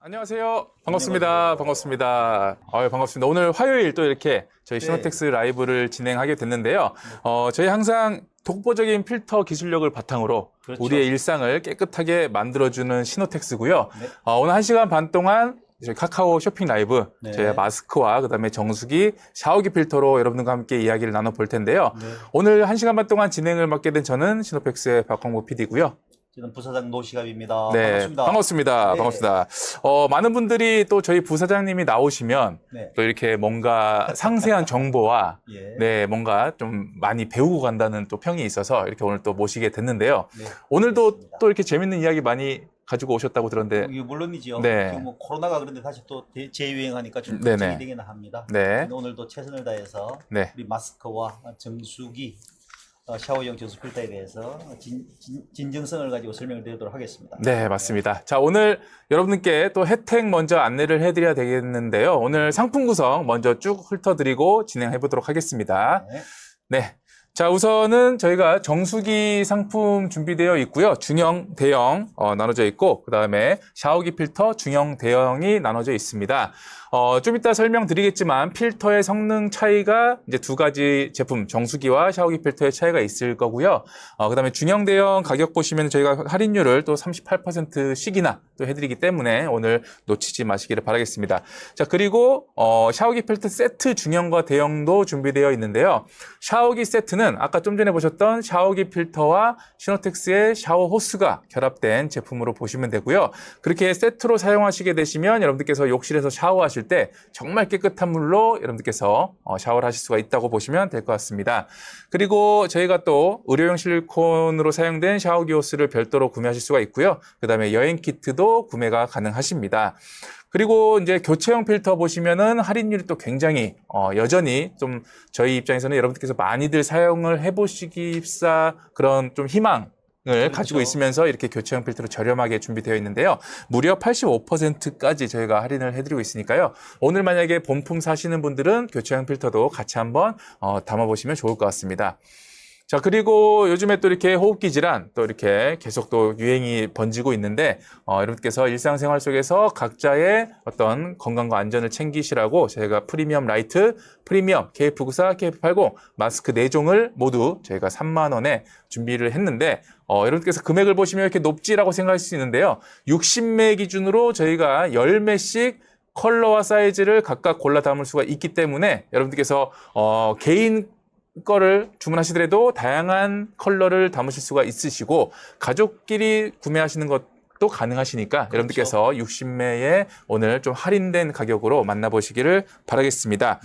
안녕하세요. 반갑습니다. 반갑습니다. 반갑습니다. 오늘 화요일 또 이렇게 저희 신호텍스 라이브를 진행하게 됐는데요. 저희 항상 독보적인 필터 기술력을 바탕으로 우리의 일상을 깨끗하게 만들어주는 신호텍스고요. 오늘 1시간 반 동안 저희 카카오 쇼핑 라이브, 저희 마스크와 그다음에 정수기, 샤워기 필터로 여러분들과 함께 이야기를 나눠볼 텐데요. 오늘 1시간 반 동안 진행을 맡게 된 저는 신호텍스의 박광모 PD고요. 저는 부사장 노시갑입니다. 네, 반갑습니다. 반갑습니다. 네. 반갑습니다. 많은 분들이 또 저희 부사장님이 나오시면 또 이렇게 뭔가 상세한 정보와 뭔가 좀 많이 배우고 간다는 또 평이 있어서 이렇게 오늘 또 모시게 됐는데요. 오늘도 그렇습니다. 또 이렇게 재밌는 이야기 많이 가지고 오셨다고 들었는데. 물론이죠. 네. 지금 뭐 코로나가 그런데 다시 또 재유행하니까 좀 걱정이 되기는 합니다. 네. 오늘도 최선을 다해서 우리 마스크와 정수기, 샤워용 정수 필터에 대해서 진정성을 가지고 설명을 드리도록 하겠습니다. 네, 맞습니다. 자, 오늘 여러분께 또 혜택 먼저 안내를 해드려야 되겠는데요. 오늘 상품 구성 먼저 쭉 훑어드리고 진행해 보도록 하겠습니다. 네. 자, 우선은 저희가 정수기 상품 준비되어 있고요. 중형, 대형 나눠져 있고, 그 다음에 샤워기 필터 중형, 대형이 나눠져 있습니다. 좀 이따 설명드리겠지만 필터의 성능 차이가 이제 두 가지 제품, 정수기와 샤워기 필터의 차이가 있을 거고요. 그 다음에 중형, 대형 가격 보시면 저희가 할인율을 또 38%씩이나 또 해드리기 때문에 오늘 놓치지 마시기를 바라겠습니다. 자, 그리고 샤워기 필터 세트 중형과 대형도 준비되어 있는데요. 샤워기 세트는 아까 좀 전에 보셨던 샤워기 필터와 신호텍스의 샤워 호스가 결합된 제품으로 보시면 되고요. 그렇게 세트로 사용하시게 되시면 여러분들께서 욕실에서 샤워하실 때 정말 깨끗한 물로 여러분들께서 샤워를 하실 수가 있다고 보시면 될 것 같습니다. 그리고 저희가 또 의료용 실리콘으로 사용된 샤워기 호스를 별도로 구매하실 수가 있고요. 그 다음에 여행 키트도 구매가 가능하십니다. 그리고 이제 교체형 필터 보시면은 할인율이 또 굉장히 여전히 좀 저희 입장에서는 여러분들께서 많이들 사용을 해보시기입사 그런 좀 희망 을 가지고 있으면서 이렇게 교체형 필터로 저렴하게 준비되어 있는데요. 무려 85%까지 저희가 할인을 해드리고 있으니까요. 오늘 만약에 본품 사시는 분들은 교체형 필터도 같이 한번 담아보시면 좋을 것 같습니다. 자, 그리고 요즘에 또 이렇게 호흡기 질환 또 이렇게 계속 또 유행이 번지고 있는데 여러분께서 일상생활 속에서 각자의 어떤 건강과 안전을 챙기시라고 저희가 프리미엄 라이트, 프리미엄 KF94, KF80 마스크 4종을 모두 저희가 3만 원에 준비를 했는데 여러분께서 금액을 보시면 이렇게 높지라고 생각할 수 있는데요. 60매 기준으로 저희가 10매씩 컬러와 사이즈를 각각 골라 담을 수가 있기 때문에 여러분들께서 개인 거를 주문하시더라도 다양한 컬러를 담으실 수가 있으시고 가족끼리 구매하시는 것도 가능하시니까 여러분들께서 60매에 오늘 좀 할인된 가격으로 만나보시기를 바라겠습니다.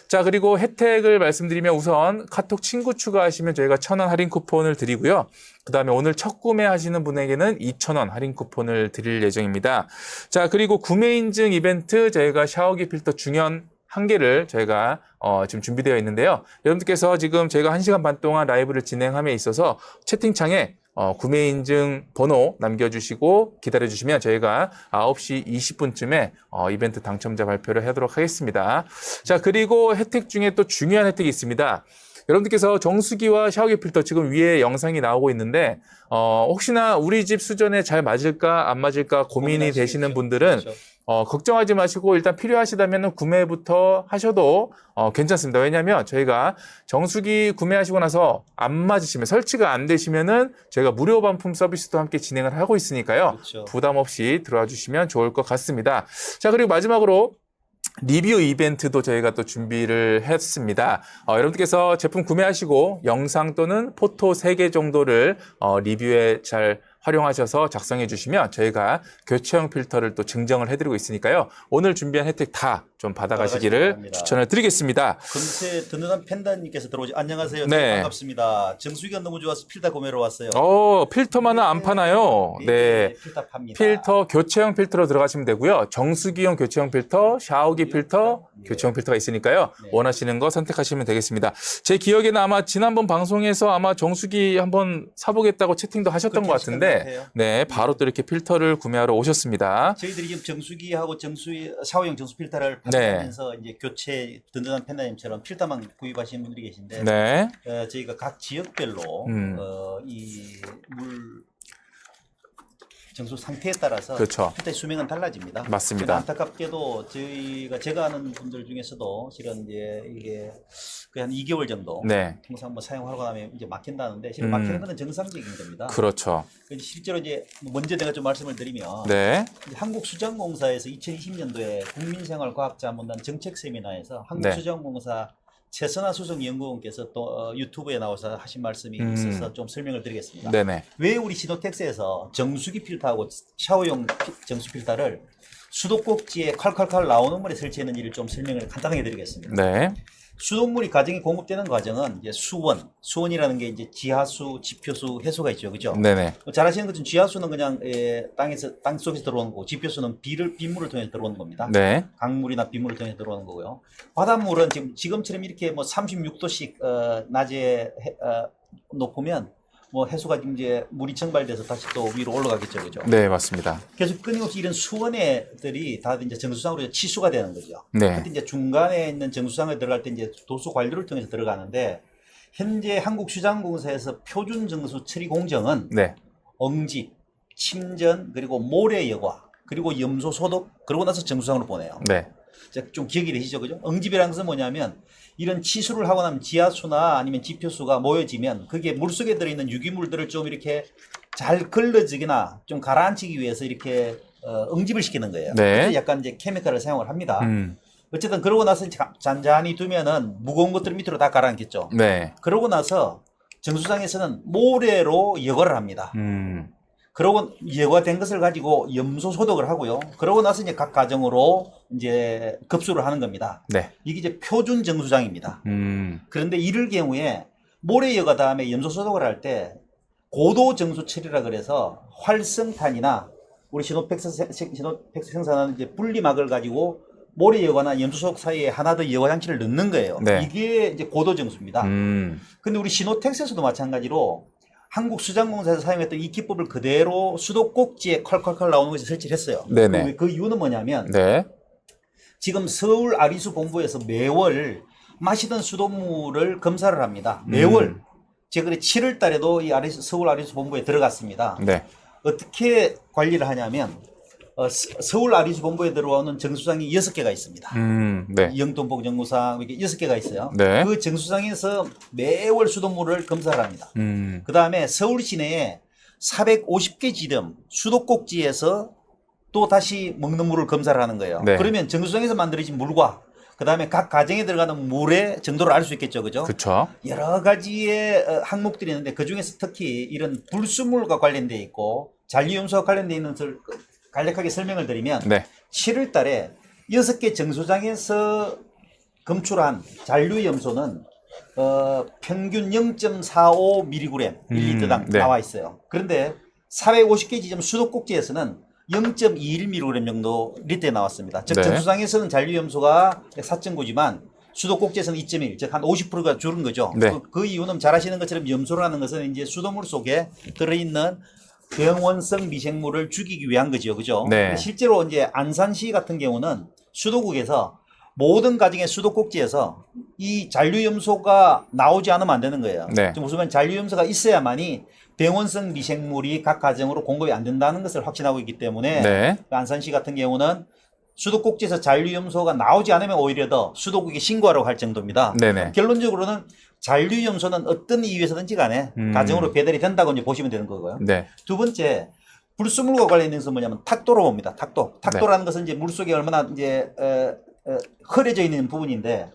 자, 그리고 혜택을 말씀드리면 우선 카톡 친구 추가하시면 저희가 1,000원 할인 쿠폰을 드리고요. 그 다음에 오늘 첫 구매하시는 분에게는 2,000원 할인 쿠폰을 드릴 예정입니다. 자, 그리고 구매 인증 이벤트 저희가 샤워기 필터 중형 1개를 저희가 지금 준비되어 있는데요. 여러분들께서 지금 저희가 1시간 반 동안 라이브를 진행함에 있어서 채팅창에 구매 인증 번호 남겨주시고 기다려주시면 저희가 9시 20분쯤에 이벤트 당첨자 발표를 하도록 하겠습니다. 자, 그리고 혜택 중에 또 중요한 혜택이 있습니다. 여러분들께서 정수기와 샤워기 필터 지금 위에 영상이 나오고 있는데 혹시나 우리 집 수전에 잘 맞을까 안 맞을까 고민이 되시는 분들은 걱정하지 마시고 일단 필요하시다면 구매부터 하셔도 괜찮습니다. 왜냐하면 저희가 정수기 구매하시고 나서 안 맞으시면 설치가 안 되시면은 저희가 무료 반품 서비스도 함께 진행을 하고 있으니까요. 부담 없이 들어와 주시면 좋을 것 같습니다. 자, 그리고 마지막으로 리뷰 이벤트도 저희가 또 준비를 했습니다. 여러분들께서 제품 구매하시고 영상 또는 포토 3개 정도를 리뷰에 잘 활용하셔서 작성해 주시면 저희가 교체형 필터를 또 증정을 해드리고 있으니까요. 오늘 준비한 혜택 다 좀 받아가시기를 추천을 드리겠습니다. 금세 든든한 팬다님께서 들어오지. 안녕하세요. 네. 반갑습니다. 정수기가 너무 좋아서 필터 구매로 왔어요. 필터만은 안 파나요? 네. 필터 팝니다. 필터 교체형 필터로 들어가시면 되고요. 정수기용 교체형 필터, 샤워기 필터, 교체형 필터가 있으니까요. 원하시는 거 선택하시면 되겠습니다. 제 기억에는 아마 지난번 방송에서 아마 정수기 한번 사보겠다고 채팅도 하셨던 것 같은데 네, 바로 또 이렇게 필터를 구매하러 오셨습니다. 저희들이 지금 정수기하고 샤워용 정수 필터를 하면서 이제 교체 든든한 팬다님처럼 필터만 구입하시는 분들이 계신데 저희가 각 지역별로 이 물 정수 상태에 따라서 그렇죠. 필터의 수명은 달라집니다. 맞습니다. 안타깝게도 제가 아는 분들 중에서도 실은 이제 이게 거의 한 2개월 정도 네. 통상 뭐 사용하고 나면 이제 막힌다는데 실은 막히는 것은 정상적인 겁니다. 그렇죠. 실제로 이제 먼저 내가 좀 말씀을 드리면 네. 한국수자원공사에서 2020년도에 국민생활과학자문단 정책 세미나에서 한국수자원공사 최선아 수석연구원께서 또 유튜브에 나와서 하신 말씀이 있어서 좀 설명을 드리겠습니다. 네네. 왜 우리 시노텍스에서 정수기 필터하고 샤워용 정수 필터를 수도꼭지에 칼칼칼 나오는 물에 설치했는지를 좀 설명을 간단하게 드리겠습니다. 네. 수돗물이 가정에 공급되는 과정은 이제 수원이라는 게 이제 지하수, 지표수, 해수가 있죠, 그죠? 네네. 잘 아시는 것처럼 지하수는 그냥 땅 속에서 들어오는 거고, 지표수는 빗물을 통해서 들어오는 겁니다. 네. 강물이나 빗물을 통해서 들어오는 거고요. 바닷물은 지금처럼 이렇게 뭐 36도씩 낮에 높으면 뭐 해수가 이제 물이 증발돼서 다시 또 위로 올라가겠죠, 그죠? 네, 맞습니다. 그래서 끊임없이 이런 수원애들이 다 이제 정수장으로 치수가 되는 거죠. 네. 그때 이제 중간에 있는 정수장에 들어갈 때 이제 도수 관리를 통해서 들어가는데, 현재 한국수자원공사에서 표준 정수 처리 공정은 네. 응집, 침전, 그리고 모래 여과, 그리고 염소 소독, 그러고 나서 정수장으로 보내요. 네. 좀 기억이 되시죠, 그죠? 응집이라는 것은 뭐냐면 이런 치수를 하고 나면 지하수나 아니면 지표수가 모여지면 그게 물속에 들어있는 유기물들을 좀 이렇게 잘 걸러지거나 좀 가라앉히기 위해서 이렇게 응집을 시키는 거예요. 네. 그래서 약간 이제 케미칼을 사용을 합니다. 어쨌든 그러고 나서 잔잔히 두면은 무거운 것들 밑으로 다 가라앉겠죠. 네. 그러고 나서 정수장에서는 모래로 여과를 합니다. 그러고 예과된 것을 가지고 염소 소독을 하고요. 그러고 나서 이제 각 가정으로 이제 급수를 하는 겁니다. 네. 이게 이제 표준 정수장입니다. 그런데 이럴 경우에 모래 여과 다음에 염소 소독을 할 때 고도 정수 처리라 그래서 활성탄이나 우리 시노펙스 생산하는 이제 분리막을 가지고 모래 여과나 염소 소독 사이에 하나 더 여과 장치를 넣는 거예요. 네. 이게 이제 고도 정수입니다. 근데 우리 시노텍스에서도 마찬가지로 한국수자원공사에서 사용했던 이 기법을 그대로 수도꼭지에 컬컬컬 나오는 것을 설치를 했어요. 네네. 그 이유는 뭐냐면 네. 지금 서울 아리수 본부에서 매월 마시던 수돗물을 검사를 합니다. 매월. 제가 그래 7월 달에도 이 서울 아리수 본부에 들어갔습니다. 네. 어떻게 관리를 하냐면 서울 아리수 본부에 들어오는 정수장이 6개가 있습니다. 네. 영동복 정수장 이렇게 6개가 있어요. 네. 그 정수장에서 매월 수돗물을 검사를 합니다. 그 다음에 서울 시내에 450개 지점 수도꼭지에서 또 다시 먹는 물을 검사를 하는 거예요. 네. 그러면 정수장에서 만들어진 물과 그 다음에 각 가정에 들어가는 물의 정도를 알 수 있겠죠, 그죠? 그렇죠. 여러 가지의 항목들이 있는데 그 중에서 특히 이런 불순물과 관련돼 있고 잔류염소와 관련돼 있는 것을 간략하게 설명을 드리면 네. 7월 달에 6개 정수장에서 검출한 잔류염소는 평균 0.45mg 1리터당 네. 나와 있어요. 그런데 450개 지점 수도꼭지에서는 0.21mg 정도 리터에 나왔습니다. 즉 네. 정수장에서는 잔류염소가 4.9지만 수도꼭지에서는 2.1, 즉 한 50%가 줄은 거죠. 네. 그 이유는 잘 아시는 것처럼 염소라는 것은 이제 수돗물 속에 들어있는 병원성 미생물을 죽이기 위한 거죠, 그죠? 네. 실제로 이제 안산시 같은 경우는 수도국에서 모든 가정의 수도꼭지에서 이 잔류염소가 나오지 않으면 안 되는 거예요. 네. 무슨 잔류염소가 있어야만이 병원성 미생물이 각 가정으로 공급이 안 된다는 것을 확신하고 있기 때문에 네. 안산시 같은 경우는 수도꼭지에서 잔류염소가 나오지 않으면 오히려 더 수도국에 신고하라고 할 정도입니다. 네네. 결론적으로는 잔류염소는 어떤 이유에서든지 간에 가정으로 배달이 된다고 이제 보시면 되는 거고요. 네. 두 번째, 불순물과 관련된 것은 뭐냐면 탁도로 봅니다. 탁도라는 것은 이제 물속에 얼마나 이제 흐려져 있는 부분인데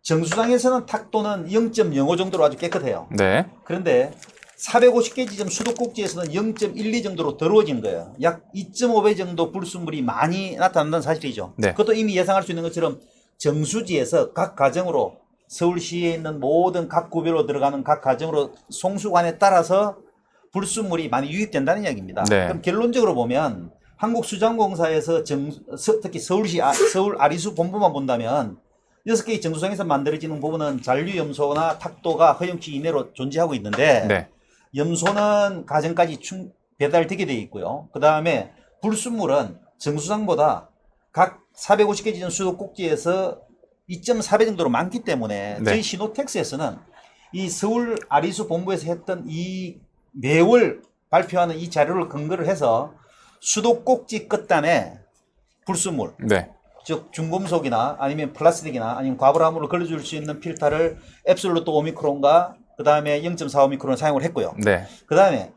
정수장에서는 탁도는 0.05 정도로 아주 깨끗해요. 네. 그런데 450개 지점 수도꼭지에서는 0.12 정도로 더러워진 거예요. 약 2.5배 정도 불순물이 많이 나타난다는 사실이죠. 네. 그것도 이미 예상할 수 있는 것처럼 정수지에서 각 가정으로 서울시에 있는 모든 각 구별로 들어가는 각 가정으로 송수관에 따라서 불순물이 많이 유입된다는 이야기입니다. 네. 그럼 결론적으로 보면 한국수자원공사에서 특히 서울 아리수 본부만 본다면 6개의 정수장에서 만들어지는 부분은 잔류염소나 탁도가 허용치 이내로 존재하고 있는데 네. 염소는 가정까지 배달되게 되어 있고요. 그 다음에 불순물은 정수장보다 각 450개 지점 수도꼭지에서 2.4배 정도로 많기 때문에 네. 저희 시노텍스에서는 이 서울 아리수 본부에서 했던 이 매월 발표하는 이 자료를 근거를 해서 수도꼭지 끝단에 불순물, 네. 즉 중금속이나 아니면 플라스틱이나 아니면 과불암으로 걸러줄 수 있는 필터를 앱솔루트 오미크론과 그 다음에 0.45미크론 사용을 했고요. 네. 그 다음에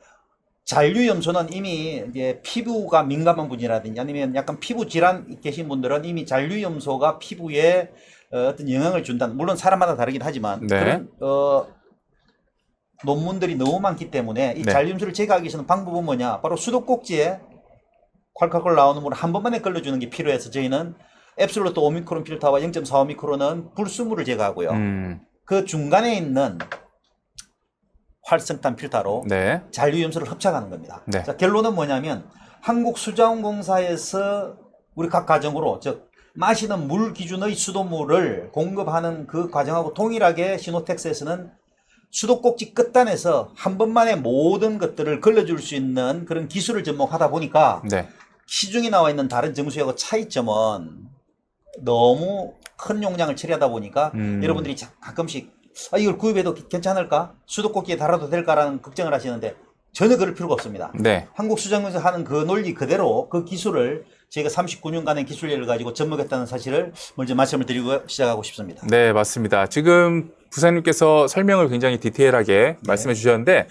잔류염소는 이미 이제 피부가 민감한 분이라든지 아니면 약간 피부 질환 계신 분들은 이미 잔류염소가 피부에 어떤 영향을 준다는, 물론 사람마다 다르긴 하지만 네. 그런 논문들이 너무 많기 때문에 이 네. 잔류염소를 제거하기 위해서는 방법은 뭐냐? 바로 수도꼭지에 콸콸콸 나오는 물을 한 번만에 걸러주는 게 필요해서 저희는 앱솔루트 오미크론 필터와 0.45미크론은 불순물을 제거하고요. 그 중간에 있는 활성탄 필터로 네. 잔류염소를 흡착하는 겁니다. 네. 자, 결론은 뭐냐면 한국수자원공사에서 우리 각 가정으로, 즉 마시는 물 기준의 수돗물을 공급하는 그 과정하고 동일하게 시노텍스에서는 수도꼭지 끝단에서 한 번만에 모든 것들을 걸러줄 수 있는 그런 기술을 접목하다 보니까 네. 시중에 나와 있는 다른 정수하고 차이점은 너무 큰 용량을 처리하다 보니까 여러분들이 가끔씩 이걸 구입해도 괜찮을까? 수도꼭지에 달아도 될까라는 걱정을 하시는데 전혀 그럴 필요가 없습니다. 네. 한국수자원에서 하는 그 논리 그대로 그 기술을 저희가 39년간의 기술력을 가지고 접목했다는 사실을 먼저 말씀을 드리고 시작하고 싶습니다. 네, 맞습니다. 지금 부사님께서 설명을 굉장히 디테일하게 말씀해 주셨는데,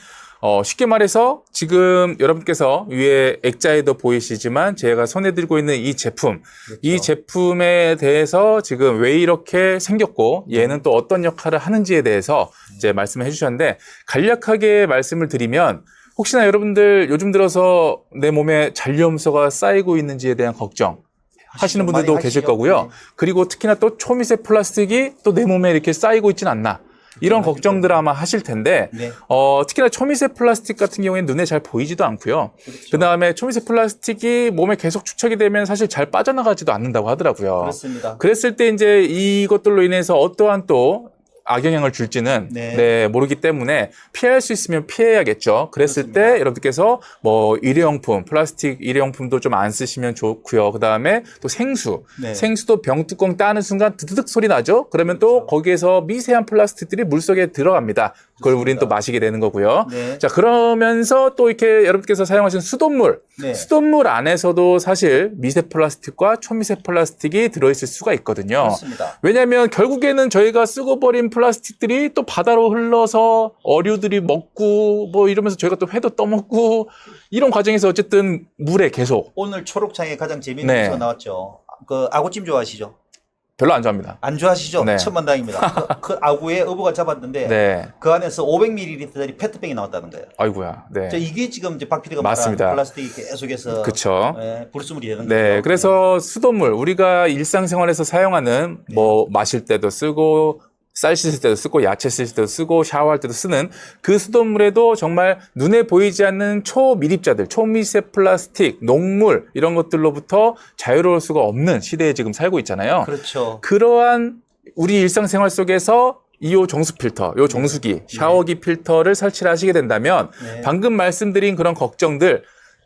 쉽게 말해서 지금 여러분께서 위에 액자에도 보이시지만 제가 손에 들고 있는 이 제품, 그렇죠. 이 제품에 대해서 지금 왜 이렇게 생겼고 얘는 또 어떤 역할을 하는지에 대해서 이제 말씀을 해주셨는데, 간략하게 말씀을 드리면 혹시나 여러분들 요즘 들어서 내 몸에 잔류염소가 쌓이고 있는지에 대한 걱정 하시는 분들도 많이 계실 하시죠. 거고요. 네. 그리고 특히나 또 초미세 플라스틱이 또 내 몸에 이렇게 쌓이고 있진 않나, 이런 걱정들 아마 하실 텐데, 네. 특히나 초미세 플라스틱 같은 경우에는 눈에 잘 보이지도 않고요. 그렇죠. 그다음에 초미세 플라스틱이 몸에 계속 축적이 되면 사실 잘 빠져나가지도 않는다고 하더라고요. 그렇습니다. 그랬을 때 이제 이것들로 인해서 어떠한 또 악영향을 줄지는 네. 모르기 때문에 피할 수 있으면 피해야겠죠. 그랬을 그렇습니다. 때 여러분께서 뭐 일회용품, 플라스틱 일회용품도 좀 안 쓰시면 좋고요. 그다음에 또 생수. 네. 생수도 병뚜껑 따는 순간 드드득 소리 나죠. 그러면 또 거기에서 미세한 플라스틱들이 물속에 들어갑니다. 그걸 우리는 또 마시게 되는 거고요. 네. 자, 그러면서 또 이렇게 여러분께서 사용하시는 수돗물. 네. 수돗물 안에서도 사실 미세 플라스틱과 초미세 플라스틱이 들어있을 수가 있거든요. 그렇습니다. 왜냐하면 결국에는 저희가 쓰고 버린 플라스틱들이 또 바다로 흘러서 어류들이 먹고 뭐 이러면서 저희가 또 회도 떠먹고 이런 과정에서 어쨌든 물에 계속. 오늘 초록창에 가장 재미있는 네. 뉴스가 나왔죠. 그 아구찜 좋아하시죠? 별로 안 좋아합니다. 안 좋아하시죠? 네. 천만다행입니다. 그 아구에 어부가 잡았는데 네. 그 안에서 500ml짜리 페트병이 나왔다는 거예요. 아이고야. 네. 이게 지금 이제 박 PD가 맞습니다. 말한 플라스틱이 계속해서 그쵸. 불순물이 되는 네, 거죠. 그래서 수돗물, 우리가 일상생활에서 사용하는 뭐 마실 때도 쓰고 쌀 씻을 때도 쓰고 야채 씻을 때도 쓰고 샤워할 때도 쓰는 그 수돗물에도 정말 눈에 보이지 않는 초미립자들, 초미세 플라스틱, 녹물 이런 것들로부터 자유로울 수가 없는 시대에 지금 살고 있잖아요. 그렇죠. 그러한 우리 일상생활 속에서 이 정수 필터, 요 정수기, 샤워기 필터를 설치를 하시게 된다면 네. 방금 말씀드린 그런 걱정들,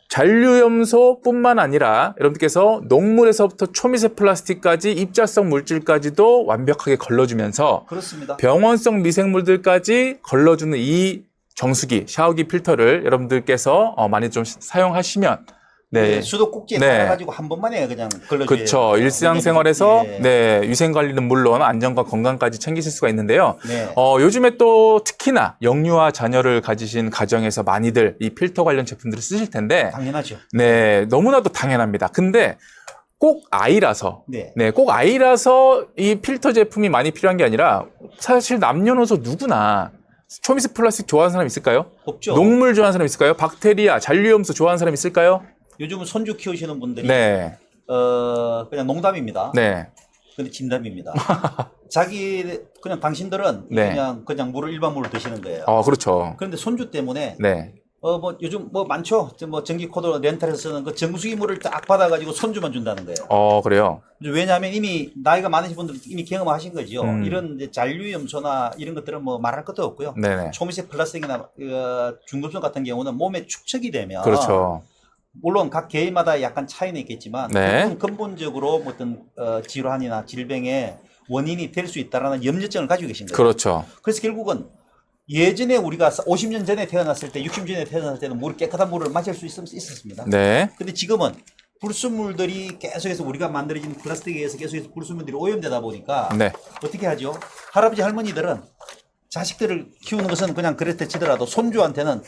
잔류염소뿐만 아니라 여러분께서 녹물에서부터 초미세 플라스틱까지 입자성 물질까지도 완벽하게 걸러주면서 그렇습니다. 병원성 미생물들까지 걸러주는 이 정수기, 샤워기 필터를 여러분들께서 많이 좀 사용하시면 네. 수도꼭지에 네. 달아가지고 한 번만에 그냥 걸러줘야 그렇죠. 돼요. 일상생활에서 예. 네, 위생 관리는 물론 안전과 건강까지 챙기실 수가 있는데요. 네. 요즘에 또 특히나 영유아 자녀를 가지신 가정에서 많이들 이 필터 관련 제품들을 쓰실 텐데 당연하죠. 네, 너무나도 당연합니다. 근데 꼭 아이라서 네. 꼭 아이라서 이 필터 제품이 많이 필요한 게 아니라 사실 남녀노소 누구나 초미세 플라스틱 좋아하는 사람 있을까요? 없죠. 녹물 좋아하는 사람 있을까요? 박테리아, 잔류염소 좋아하는 사람 있을까요? 요즘은 손주 키우시는 분들이 네. 그냥 농담입니다. 네. 근데 진담입니다. 그냥 당신들은 네. 그냥 물을 일반 물을 드시는 거예요. 그렇죠. 그런데 손주 때문에 네. 뭐 요즘 뭐 많죠. 뭐 전기 코드 렌탈에서 쓰는 그 정수기 물을 딱 받아가지고 손주만 준다는 거예요. 그래요. 왜냐하면 이미 나이가 많으신 분들 이미 경험하신 거죠. 이런 이제 잔류염소나 이런 것들은 뭐 말할 것도 없고요. 네네. 초미세 플라스틱이나 중금속 같은 경우는 몸에 축적이 되면 그렇죠. 물론 각 개인마다 약간 차이는 있겠지만 네. 근본적으로 어떤 질환이나 질병의 원인이 될 수 있다라는 염려증을 가지고 계신 거예요. 그렇죠. 그래서 결국은 예전에 우리가 50년 전에 태어났을 때, 60년 전에 태어났을 때는 깨끗한 물을 마실 수 있었습니다. 네. 근데 지금은 불순물들이 계속해서 우리가 만들어진 플라스틱에 의해서 계속해서 불순물들이 오염되다 보니까 네. 어떻게 하죠? 할아버지 할머니들은 자식들을 키우는 것은 그냥 그랬다 치더라도 손주한테는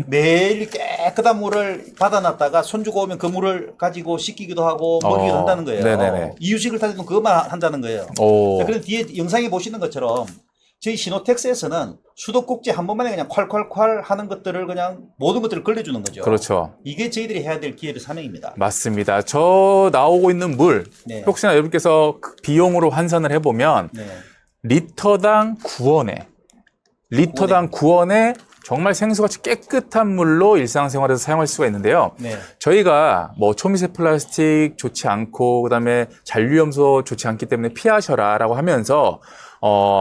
매일 깨끗한 물을 받아놨다가 손주가 오면 그 물을 가지고 씻기기도 하고 먹이기도 한다는 거예요. 네네네. 이유식을 타도 그것만 한다는 거예요. 오. 자, 그래서 뒤에 영상에 보시는 것처럼 저희 시노텍스에서는 수도꼭지 한 번만에 그냥 콸콸콸 하는 것들을 그냥 모든 것들을 걸려주는 거죠. 그렇죠. 이게 저희들이 해야 될 기회의 사명입니다. 맞습니다. 저 나오고 있는 물, 네. 혹시나 여러분께서 그 비용으로 환산을 해보면, 네. 리터당 9원에 정말 생수같이 깨끗한 물로 일상생활에서 사용할 수가 있는데요. 네. 저희가 뭐 초미세 플라스틱 좋지 않고 그다음에 잔류염소 좋지 않기 때문에 피하셔라라고 하면서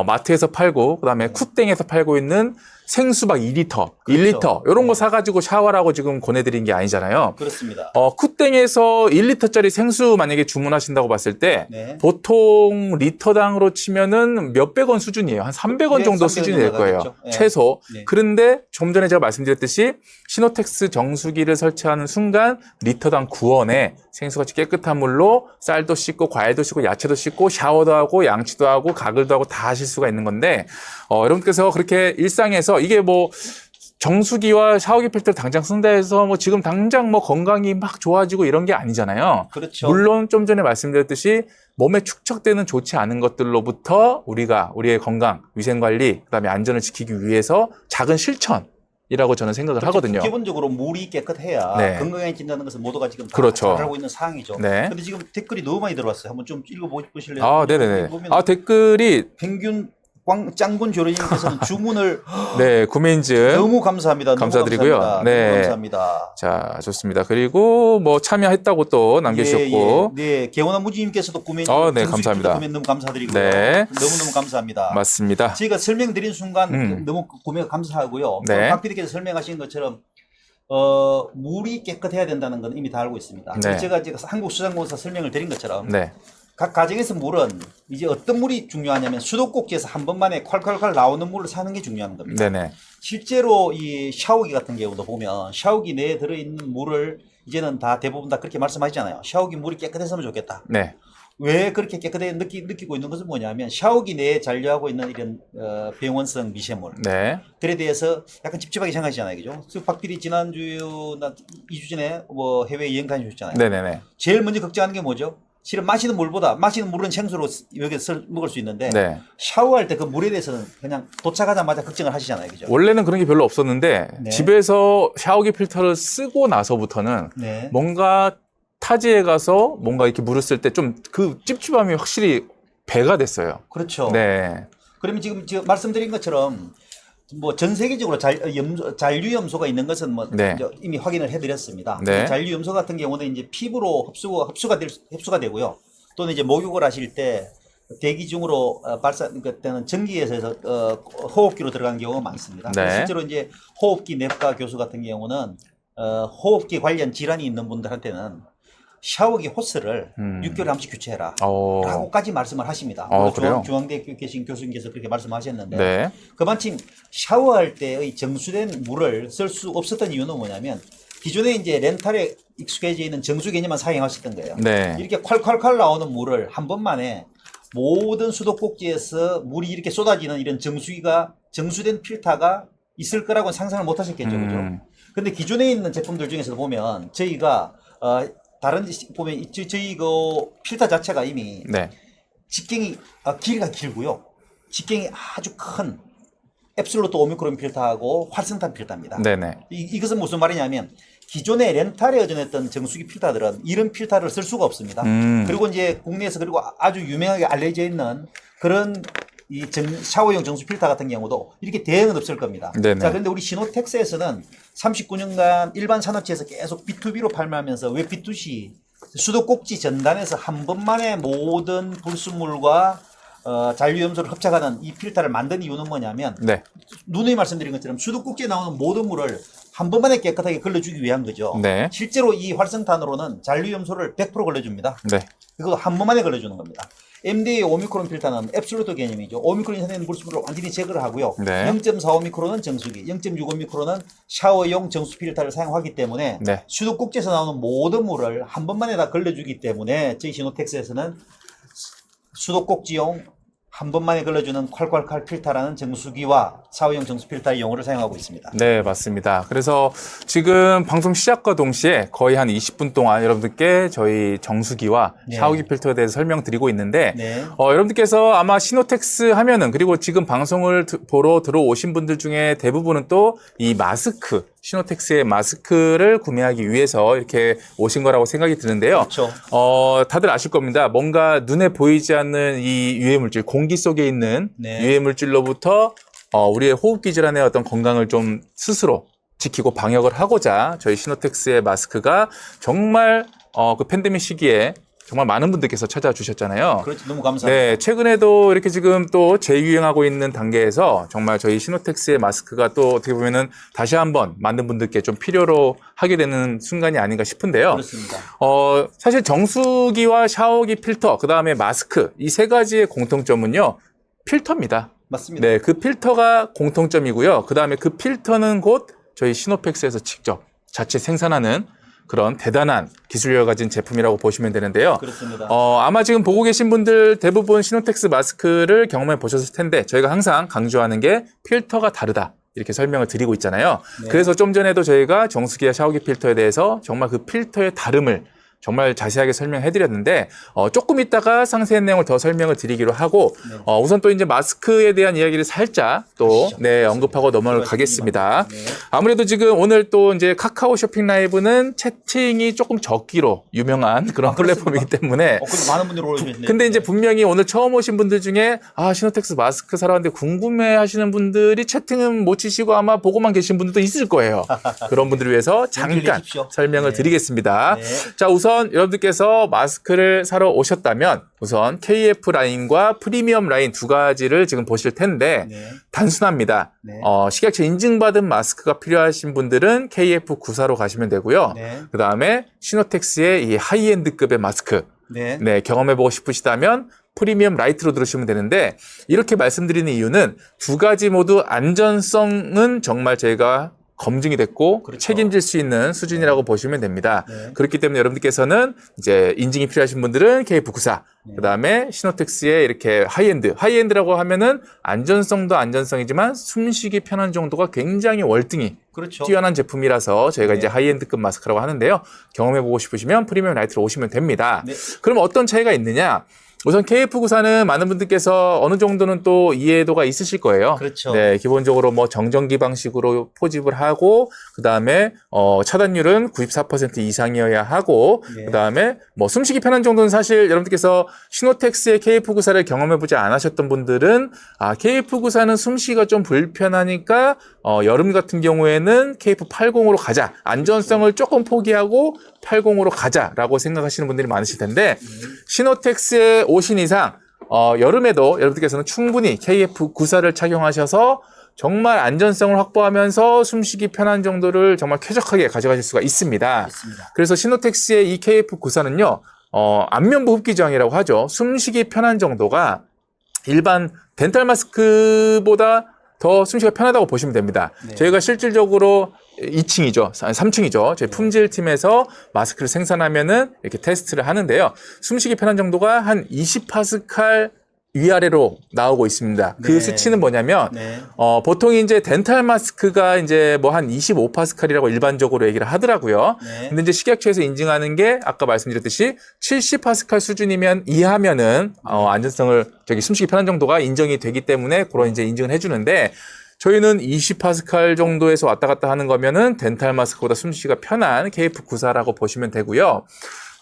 마트에서 팔고 그다음에 쿠땡에서 팔고 있는 생수박 2리터, 그렇죠. 1리터 이런 거 사가지고 샤워라고 지금 권해드린 게 아니잖아요. 그렇습니다. 쿠땡에서 1리터짜리 생수 만약에 주문하신다고 봤을 때 네. 보통 리터당으로 치면은 몇백 원 수준이에요. 한 300원 네, 정도 300원 수준이 될 거예요. 나가겠죠. 네. 최소. 네. 그런데 좀 전에 제가 말씀드렸듯이 시노텍스 정수기를 설치하는 순간 리터당 9원에 생수같이 깨끗한 물로 쌀도 씻고 과일도 씻고 야채도 씻고 샤워도 하고 양치도 하고 가글도 하고 다 하실 수가 있는 건데 여러분께서 그렇게 일상에서 이게 뭐 정수기와 샤워기 필터를 당장 쓴다 해서 뭐 지금 당장 뭐 건강이 막 좋아지고 이런 게 아니잖아요. 그렇죠. 물론 좀 전에 말씀드렸듯이 몸에 축적되는 좋지 않은 것들로부터 우리가 우리의 건강, 위생관리, 그다음에 안전을 지키기 위해서 작은 실천이라고 저는 생각을 하거든요. 기본적으로 물이 깨끗해야 네. 건강해진다는 것을 모두가 지금 다 그렇죠. 잘 알고 있는 사항이죠. 네. 근데 지금 댓글이 너무 많이 들어왔어요. 한번 좀 읽어보실래요? 아, 네네네. 보면 아, 댓글이 평균 짱군 조련님께서는 주문을 네, 구매인증 너무 감사합니다. 너무 감사드리고요. 감사합니다. 네. 너무 감사합니다. 자, 좋습니다. 그리고 뭐 참여했다고 또 남겨주셨고. 예, 예. 네, 개원한 무지님께서도 구매, 네, 감사합니다. 구매 너무 감사드리고요. 네. 너무너무 감사합니다. 맞습니다. 저희가 설명드린 순간 너무 구매가 감사하고요. 네. 박 PD께서 설명하신 것처럼 물이 깨끗해야 된다는 건 이미 다 알고 있습니다. 네. 제가 한국수산공사 설명을 드린 것처럼 네. 각 가정에서 물은 이제 어떤 물이 중요하냐면 수도꼭지에서 한 번만에 콸콸콸 나오는 물을 사는 게 중요한 겁니다. 네네. 실제로 이 샤워기 같은 경우도 보면 샤워기 내에 들어있는 물을 이제는 다 대부분 다 그렇게 말씀하시잖아요. 샤워기 물이 깨끗했으면 좋겠다. 네. 왜 그렇게 깨끗해 느끼고 있는 것은 뭐냐면 샤워기 내에 잔류하고 있는 이런 병원성 미세물 네. 들에 대해서 약간 찝찝하게 생각하시잖아요. 그죠? 박 PD 지난주나 2주 전에 뭐 해외 여행 다니셨잖아요. 네네네. 제일 먼저 걱정하는 게 뭐죠? 실은 마시는 물은 생수로 여기서 먹을 수 있는데 네. 샤워할 때 그 물에 대해서는 그냥 도착하자마자 걱정을 하시잖아요. 그죠? 원래는 그런 게 별로 없었는데 네. 집에서 샤워기 필터를 쓰고 나서부터는 네. 뭔가 타지에 가서 뭔가 이렇게 물을 쓸 때 좀 그 찝찝함이 확실히 배가 됐어요. 그렇죠. 네. 그러면 지금 말씀드린 것처럼 뭐 전 세계적으로 잔류염소가 있는 것은 뭐 네. 이제 이미 확인을 해드렸습니다. 네. 잔류염소 같은 경우는 이제 피부로 흡수가 되고요. 또는 이제 목욕을 하실 때 대기 중으로 그때는 전기에서 호흡기로 들어가는 경우가 많습니다. 네. 실제로 이제 호흡기 내과 교수 같은 경우는 호흡기 관련 질환이 있는 분들한테는 샤워기 호스를 6개월에 한 번씩 교체해라 라고까지 말씀을 하십니다. 그래요? 중앙대에 계신 교수님께서 그렇게 말씀하셨는데 네. 그만큼 샤워할 때의 정수된 물을 쓸 수 없었던 이유는 뭐냐면 기존에 이제 렌탈에 익숙해져 있는 정수 개념만 사용하셨던 거예요. 네. 이렇게 콸콸콸 나오는 물을 한 번만에 모든 수도꼭지에서 물이 이렇게 쏟아지는 이런 정수된 필터가 있을 거라고는 상상을 못 하셨겠죠. 그죠? 근데 기존에 있는 제품들 중에서 보면 저희가 다른 보면 저희 그 필터 자체가 이미 네. 직경이 길이가 길고요. 직경이 아주 큰 앱솔루트 오미크론 필터하고 활성탄 필터입니다. 네네. 이것은 무슨 말이냐면 기존에 렌탈에 의존했던 정수기 필터들은 이런 필터를 쓸 수가 없습니다. 그리고 이제 국내에서 그리고 아주 유명하게 알려져 있는 그런 이 샤워용 정수 필터 같은 경우도 이렇게 대응은 없을 겁니다. 네네. 자, 그런데 우리 시노텍스에서는 39년간 일반 산업체에서 계속 B2B로 판매하면서 왜 B2C 수도꼭지 전단에서 한 번만에 모든 불순물과 잔류염소를 흡착하는 이 필터를 만든 이유는 뭐냐면 네. 누누이 말씀드린 것처럼 수도꼭지에 나오는 모든 물을 한 번만에 깨끗하게 걸러주기 위한 거죠. 네. 실제로 이 활성탄으로는 잔류염소를 100% 걸러줍니다. 네. 그거 한 번만에 걸러주는 겁니다. MD의 오미크론 필터는 앱솔루트 개념이죠. 오미크론 이상의 물질을 완전히 제거를 하고요. 네. 0.4오미크론은 정수기, 0.6오미크론은 샤워용 정수 필터를 사용하기 때문에 네. 수도꼭지에서 나오는 모든 물을 한 번만에 다 걸러주기 때문에 저희 시노텍스에서는 수도꼭지용 한 번만에 걸러주는 콸콸콸 필터라는 정수기와 샤워용 정수 필터의 용어를 사용하고 있습니다. 네, 맞습니다. 그래서 지금 방송 시작과 동시에 거의 한 20분 동안 여러분들께 저희 정수기와 네. 샤워기 필터에 대해서 설명드리고 있는데 네. 여러분들께서 아마 시노텍스 하면은 그리고 지금 방송을 보러 들어오신 분들 중에 대부분은 또 이 마스크, 시노텍스의 마스크를 구매하기 위해서 이렇게 오신 거라고 생각이 드는데요. 그렇죠. 다들 아실 겁니다. 뭔가 눈에 보이지 않는 이 유해물질, 공기 속에 있는 네. 유해물질로부터 우리의 호흡기 질환의 어떤 건강을 좀 스스로 지키고 방역을 하고자 저희 시노텍스의 마스크가 정말 그 팬데믹 시기에 정말 많은 분들께서 찾아주셨잖아요. 그렇죠. 너무 감사합니다. 네, 최근에도 이렇게 지금 또 재유행하고 있는 단계에서 정말 저희 시노텍스의 마스크가 또 어떻게 보면은 다시 한번 많은 분들께 좀 필요로 하게 되는 순간이 아닌가 싶은데요. 그렇습니다. 사실 정수기와 샤워기 필터, 그 다음에 마스크 이 세 가지의 공통점은요, 필터입니다. 맞습니다. 네, 그 필터가 공통점이고요. 그 다음에 그 필터는 곧 저희 시노펙스에서 직접 자체 생산하는 그런 대단한 기술력을 가진 제품이라고 보시면 되는데요. 그렇습니다. 아마 지금 보고 계신 분들 대부분 시노텍스 마스크를 경험해 보셨을 텐데 저희가 항상 강조하는 게 필터가 다르다. 이렇게 설명을 드리고 있잖아요. 네. 그래서 좀 전에도 저희가 정수기와 샤워기 필터에 대해서 정말 그 필터의 다름을 정말 자세하게 설명해 드렸는데 조금 있다가 상세한 내용을 더 설명을 드리기로 하고 네. 우선 또 이제 마스크에 대한 이야기를 살짝 또 하시죠. 네, 언급하고 넘어가겠습니다. 네. 아무래도 지금 오늘 또 이제 카카오 쇼핑 라이브는 채팅이 조금 적기로 유명한 그런 플랫폼이기 때문에 근데 많은 분들이 올려주셨네요. 근데 이제 분명히 오늘 처음 오신 분들 중에 시노텍스 마스크 사러 왔는데 궁금해 하시는 분들이 채팅은 못 치시고 아마 보고만 계신 분들도 있을 거예요. 그런 분들을 위해서 잠깐 내십시오. 설명을 네. 드리겠습니다. 네. 자, 우선 여러분들께서 마스크를 사러 오셨다면 우선 KF 라인과 프리미엄 라인 두 가지를 지금 보실 텐데 네. 단순합니다. 네. 식약처 인증받은 마스크가 필요하신 분들은 KF94로 가시면 되고요. 네. 그 다음에 시노텍스의 이 하이엔드급의 마스크 네. 네, 경험해보고 싶으시다면 프리미엄 라이트로 들으시면 되는데 이렇게 말씀드리는 이유는 두 가지 모두 안전성은 정말 저희가 검증이 됐고 그렇죠. 책임질 수 있는 수준이라고 보시면 됩니다. 네. 그렇기 때문에 여러분들께서는 이제 인증이 필요하신 분들은 KF94, 그다음에 시노텍스의 이렇게 하이엔드라고 하면은 안전성도 안전성이지만 숨쉬기 편한 정도가 굉장히 월등히 그렇죠. 뛰어난 제품이라서 저희가 네. 이제 하이엔드급 마스크라고 하는데요. 경험해보고 싶으시면 프리미엄 라이트로 오시면 됩니다. 네. 그럼 어떤 차이가 있느냐? 우선 KF94는 많은 분들께서 어느 정도는 또 이해도가 있으실 거예요. 그렇죠. 네, 기본적으로 뭐 정전기 방식으로 포집을 하고, 그 다음에 차단율은 94% 이상이어야 하고, 네. 그 다음에 뭐 숨쉬기 편한 정도는 사실 여러분들께서 시노텍스의 KF94를 경험해보지 않으셨던 분들은 KF94는 숨쉬기가 좀 불편하니까 여름 같은 경우에는 KF80으로 가자. 안전성을 조금 포기하고 80으로 가자라고 생각하시는 분들이 많으실 텐데 시노텍스에 오신 이상 여름에도 여러분들께서는 충분히 KF94를 착용하셔서 정말 안전성을 확보하면서 숨쉬기 편한 정도를 정말 쾌적하게 가져가실 수가 있습니다. 맞습니다. 그래서 시노텍스의 이 KF94는요 안면부 흡기 저항이라고 하죠. 숨쉬기 편한 정도가 일반 덴탈 마스크보다 더 숨쉬기가 편하다고 보시면 됩니다. 네. 저희가 실질적으로 2층이죠. 3층이죠. 저희 품질팀에서 마스크를 생산하면은 이렇게 테스트를 하는데요. 숨쉬기 편한 정도가 한 20파스칼 위아래로 나오고 있습니다. 그 네. 수치는 뭐냐면, 네. 보통 이제 덴탈 마스크가 이제 뭐 한 25파스칼이라고 일반적으로 얘기를 하더라고요. 네. 근데 이제 식약처에서 인증하는 게 아까 말씀드렸듯이 70파스칼 수준이면 이하면은 안전성을 숨쉬기 편한 정도가 인정이 되기 때문에 그런 이제 인증을 해주는데 저희는 20파스칼 정도에서 왔다 갔다 하는 거면은 덴탈 마스크보다 숨쉬기가 편한 KF94라고 보시면 되고요.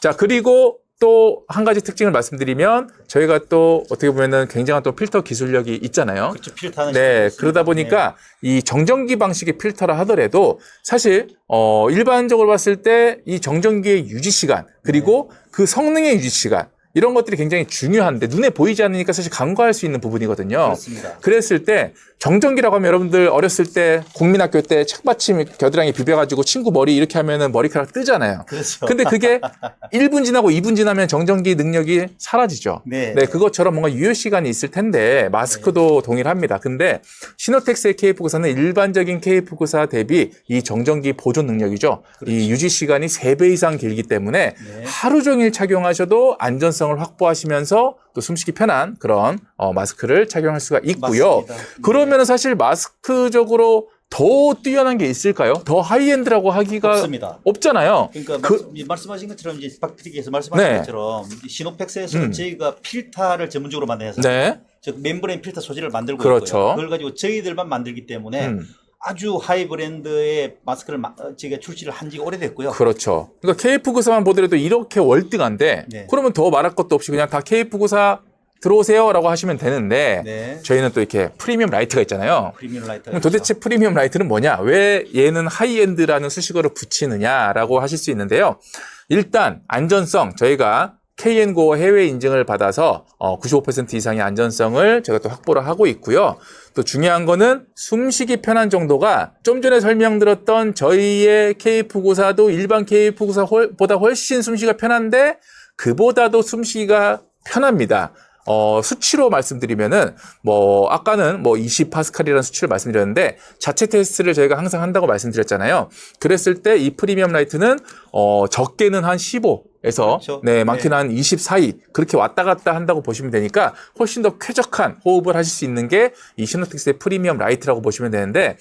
자, 그리고 또 한 가지 특징을 말씀드리면 저희가 또 어떻게 보면은 굉장한 또 필터 기술력이 있잖아요. 그렇죠. 필터는 네, 있습니다. 그러다 보니까 이 정전기 방식의 필터라 하더라도 사실 일반적으로 봤을 때 이 정전기의 유지 시간 그리고 그 성능의 유지 시간 이런 것들이 굉장히 중요한데 눈에 보이지 않으니까 사실 간과할 수 있는 부분이거든요. 그렇습니다. 그랬을 때 정전기라고 하면 여러분들 어렸을 때 국민학교 때 책받침 겨드랑이 비벼가지고 친구 머리 이렇게 하면은 머리카락 뜨잖아요. 그렇죠. 근데 그게 1분 지나고 2분 지나면 정전기 능력이 사라지죠. 네. 그것처럼 뭔가 유효 시간이 있을 텐데 마스크도 동일합니다. 근데 시노텍스의 KF94는 일반적인 KF94 대비 이 정전기 보존 능력이죠. 그렇죠. 이 유지 시간이 3배 이상 길기 때문에 네. 하루 종일 착용하셔도 안전성을 확보하시면서 또 숨쉬기 편한 그런 마스크를 착용할 수가 있고요. 맞습니다. 그러면은 사실 마스크적으로 더 뛰어난 게 있을까요? 더 하이엔드라고 하기가 없습니다. 없잖아요. 그러니까 말씀하신 것처럼 이제 박PD께서 말씀하신 네. 것처럼 시노펙스에서는 저희가 필터를 전문적으로 만드는 회사입니다. 네. 즉 멤브레인 필터 소재를 만들고 그렇죠. 있고요. 그걸 가지고 저희들만 만들기 때문에 아주 하이 브랜드의 마스크를 저희가 출시를 한 지가 오래됐고요. 그렇죠. 그러니까 KF94만 보더라도 이렇게 월등한데 네. 그러면 더 말할 것도 없이 그냥 다 KF94 들어오세요라고 하시면 되는데 네. 저희는 또 이렇게 프리미엄 라이트가 있잖아요. 프리미엄 라이터. 그럼 도대체 프리미엄 라이트는 뭐냐? 왜 얘는 하이엔드라는 수식어를 붙이느냐라고 하실 수 있는데요. 일단 안전성 저희가 KNGO 해외 인증을 받아서 95% 이상의 안전성을 제가 또 확보를 하고 있고요. 또 중요한 거는 숨쉬기 편한 정도가 좀 전에 설명드렸던 저희의 KF94도 일반 KF94보다 훨씬 숨쉬기가 편한데 그보다도 숨쉬기가 편합니다. 수치로 말씀드리면은 아까는 20파스칼이라는 수치를 말씀드렸는데 자체 테스트를 저희가 항상 한다고 말씀드렸잖아요. 그랬을 때 이 프리미엄 라이트는 적게는 한 15에서 그렇죠. 많게는 한 20 사이 그렇게 왔다 갔다 한다고 보시면 되니까 훨씬 더 쾌적한 호흡을 하실 수 있는 게 이 시노텍스의 프리미엄 라이트라고 보시면 되는데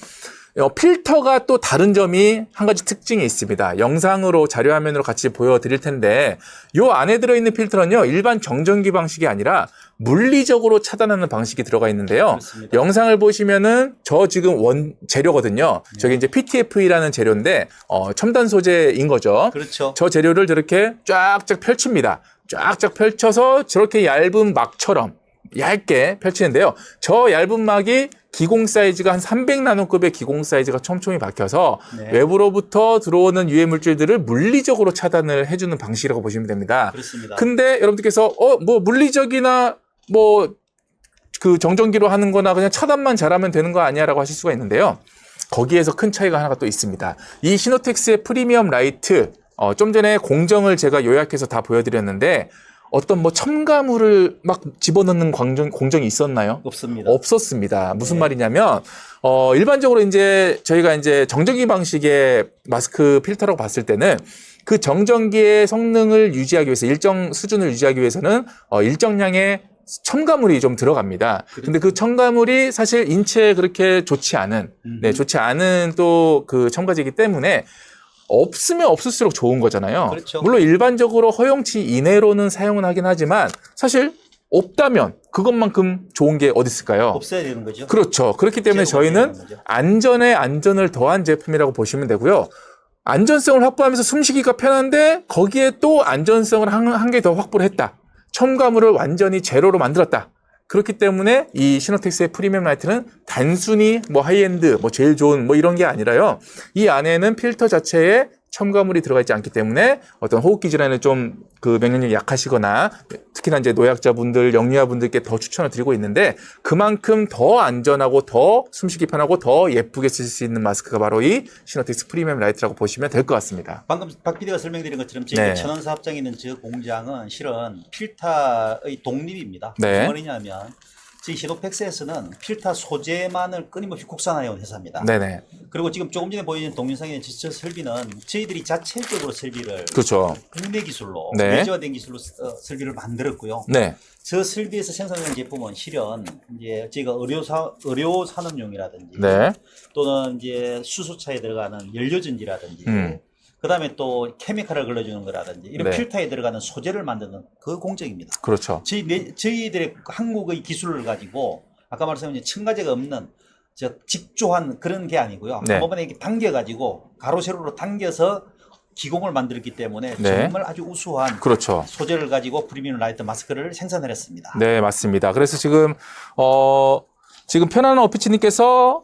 필터가 또 다른 점이 한 가지 특징이 있습니다. 영상으로 자료 화면으로 같이 보여드릴 텐데 요 안에 들어있는 필터는요 일반 정전기 방식이 아니라 물리적으로 차단하는 방식이 들어가 있는데요. 그렇습니다. 영상을 보시면은 저 지금 원 재료거든요. 저게 이제 PTFE라는 재료인데 첨단 소재인 거죠. 그렇죠. 저 재료를 저렇게 쫙쫙 펼칩니다. 쫙쫙 펼쳐서 저렇게 얇은 막처럼 얇게 펼치는데요. 저 얇은 막이 기공 사이즈가 한 300나노급의 기공 사이즈가 촘촘히 박혀서 네. 외부로부터 들어오는 유해 물질들을 물리적으로 차단을 해주는 방식이라고 보시면 됩니다. 그렇습니다. 근데 여러분들께서 물리적이나 그 정전기로 하는 거나 그냥 차단만 잘하면 되는 거 아니야 라고 하실 수가 있는데요. 거기에서 큰 차이가 하나가 또 있습니다. 이 시노텍스의 프리미엄 라이트 좀 전에 공정을 제가 요약해서 다 보여드렸는데 어떤 첨가물을 막 집어넣는 공정이 있었나요? 없습니다. 없었습니다. 무슨 네. 말이냐면, 일반적으로 저희가 정전기 방식의 마스크 필터라고 봤을 때는 그 정전기의 성능을 유지하기 위해서 일정 수준을 유지하기 위해서는 일정량의 첨가물이 좀 들어갑니다. 근데 그 첨가물이 사실 인체에 그렇게 좋지 않은, 좋지 않은 또 그 첨가제이기 때문에 없으면 없을수록 좋은 거잖아요. 그렇죠. 물론 일반적으로 허용치 이내로는 사용은 하긴 하지만 사실 없다면 그것만큼 좋은 게 어디 있을까요? 없어야 되는 거죠. 그렇죠. 그렇기 때문에 저희는 안전에 안전을 더한 제품이라고 보시면 되고요. 안전성을 확보하면서 숨쉬기가 편한데 거기에 또 안전성을 한 개 더 확보를 했다. 첨가물을 완전히 제로로 만들었다. 그렇기 때문에 이 시노텍스의 프리미엄 라이트는 단순히 하이엔드, 제일 좋은 이런 게 아니라요. 이 안에는 필터 자체에 첨가물이 들어가 있지 않기 때문에 어떤 호흡기 질환에 좀 그 면역력이 약하시거나 특히나 이제 노약자분들, 영유아분들께 더 추천을 드리고 있는데 그만큼 더 안전하고 더 숨쉬기 편하고 더 예쁘게 쓸 수 있는 마스크가 바로 이 시노텍스 프리미엄 라이트라고 보시면 될 것 같습니다. 방금 박 PD가 설명드린 것처럼 저희가 네. 천원사업장에 있는 저 공장은 실은 필터의 독립입니다. 네. 무슨 말이냐면 저희 시노펙스에서는 필터 소재만을 끊임없이 국산화해온 회사입니다. 네네. 그리고 지금 조금 전에 보이는 동영상의 저 설비는 저희들이 자체적으로 설비를 그렇죠. 국내 기술로 네. 내재화된 기술로 설비를 만들었고요. 네. 저 설비에서 생산된 제품은 실은 이제 저희가 의료 산업용이라든지 네. 또는 이제 수소차에 들어가는 연료전지라든지 그다음에 또 케미칼을 걸러주는 거라든지 이런 네. 필터에 들어가는 소재를 만드는 그 공정입니다. 그렇죠. 저희들의 한국의 기술을 가지고 아까 말씀드린 첨가제가 없는 직조한 그런 게 아니고요. 네. 한번에 이렇게 당겨가지고 가로 세로로 당겨서 기공을 만들었기 때문에 네. 정말 아주 우수한 그렇죠. 소재를 가지고 프리미엄 라이트 마스크를 생산을 했습니다. 네, 맞습니다. 그래서 지금 편안한 어피치님께서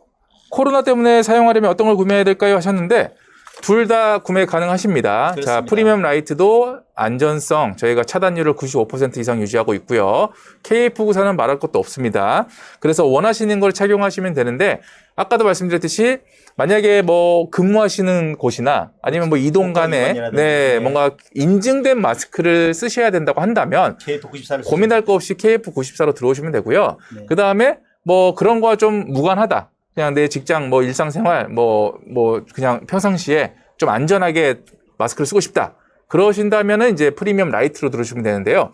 코로나 때문에 사용하려면 어떤 걸 구매해야 될까요? 하셨는데 둘 다 구매 가능하십니다. 그렇습니다. 자, 프리미엄 라이트도 안전성 저희가 차단율을 95% 이상 유지하고 있고요. KF94는 말할 것도 없습니다. 그래서 원하시는 걸 착용하시면 되는데 아까도 말씀드렸듯이 만약에 뭐 근무하시는 곳이나 아니면 뭐 이동 간에 네, 뭔가 인증된 마스크를 쓰셔야 된다고 한다면 KF94를 고민할 거 없이 KF94로 들어오시면 되고요. 네. 그다음에 뭐 그런 거와 좀 무관하다. 그냥 내 직장 뭐 일상생활 뭐 그냥 평상시에 좀 안전하게 마스크를 쓰고 싶다. 그러신다면은 이제 프리미엄 라이트로 들어주시면 되는데요.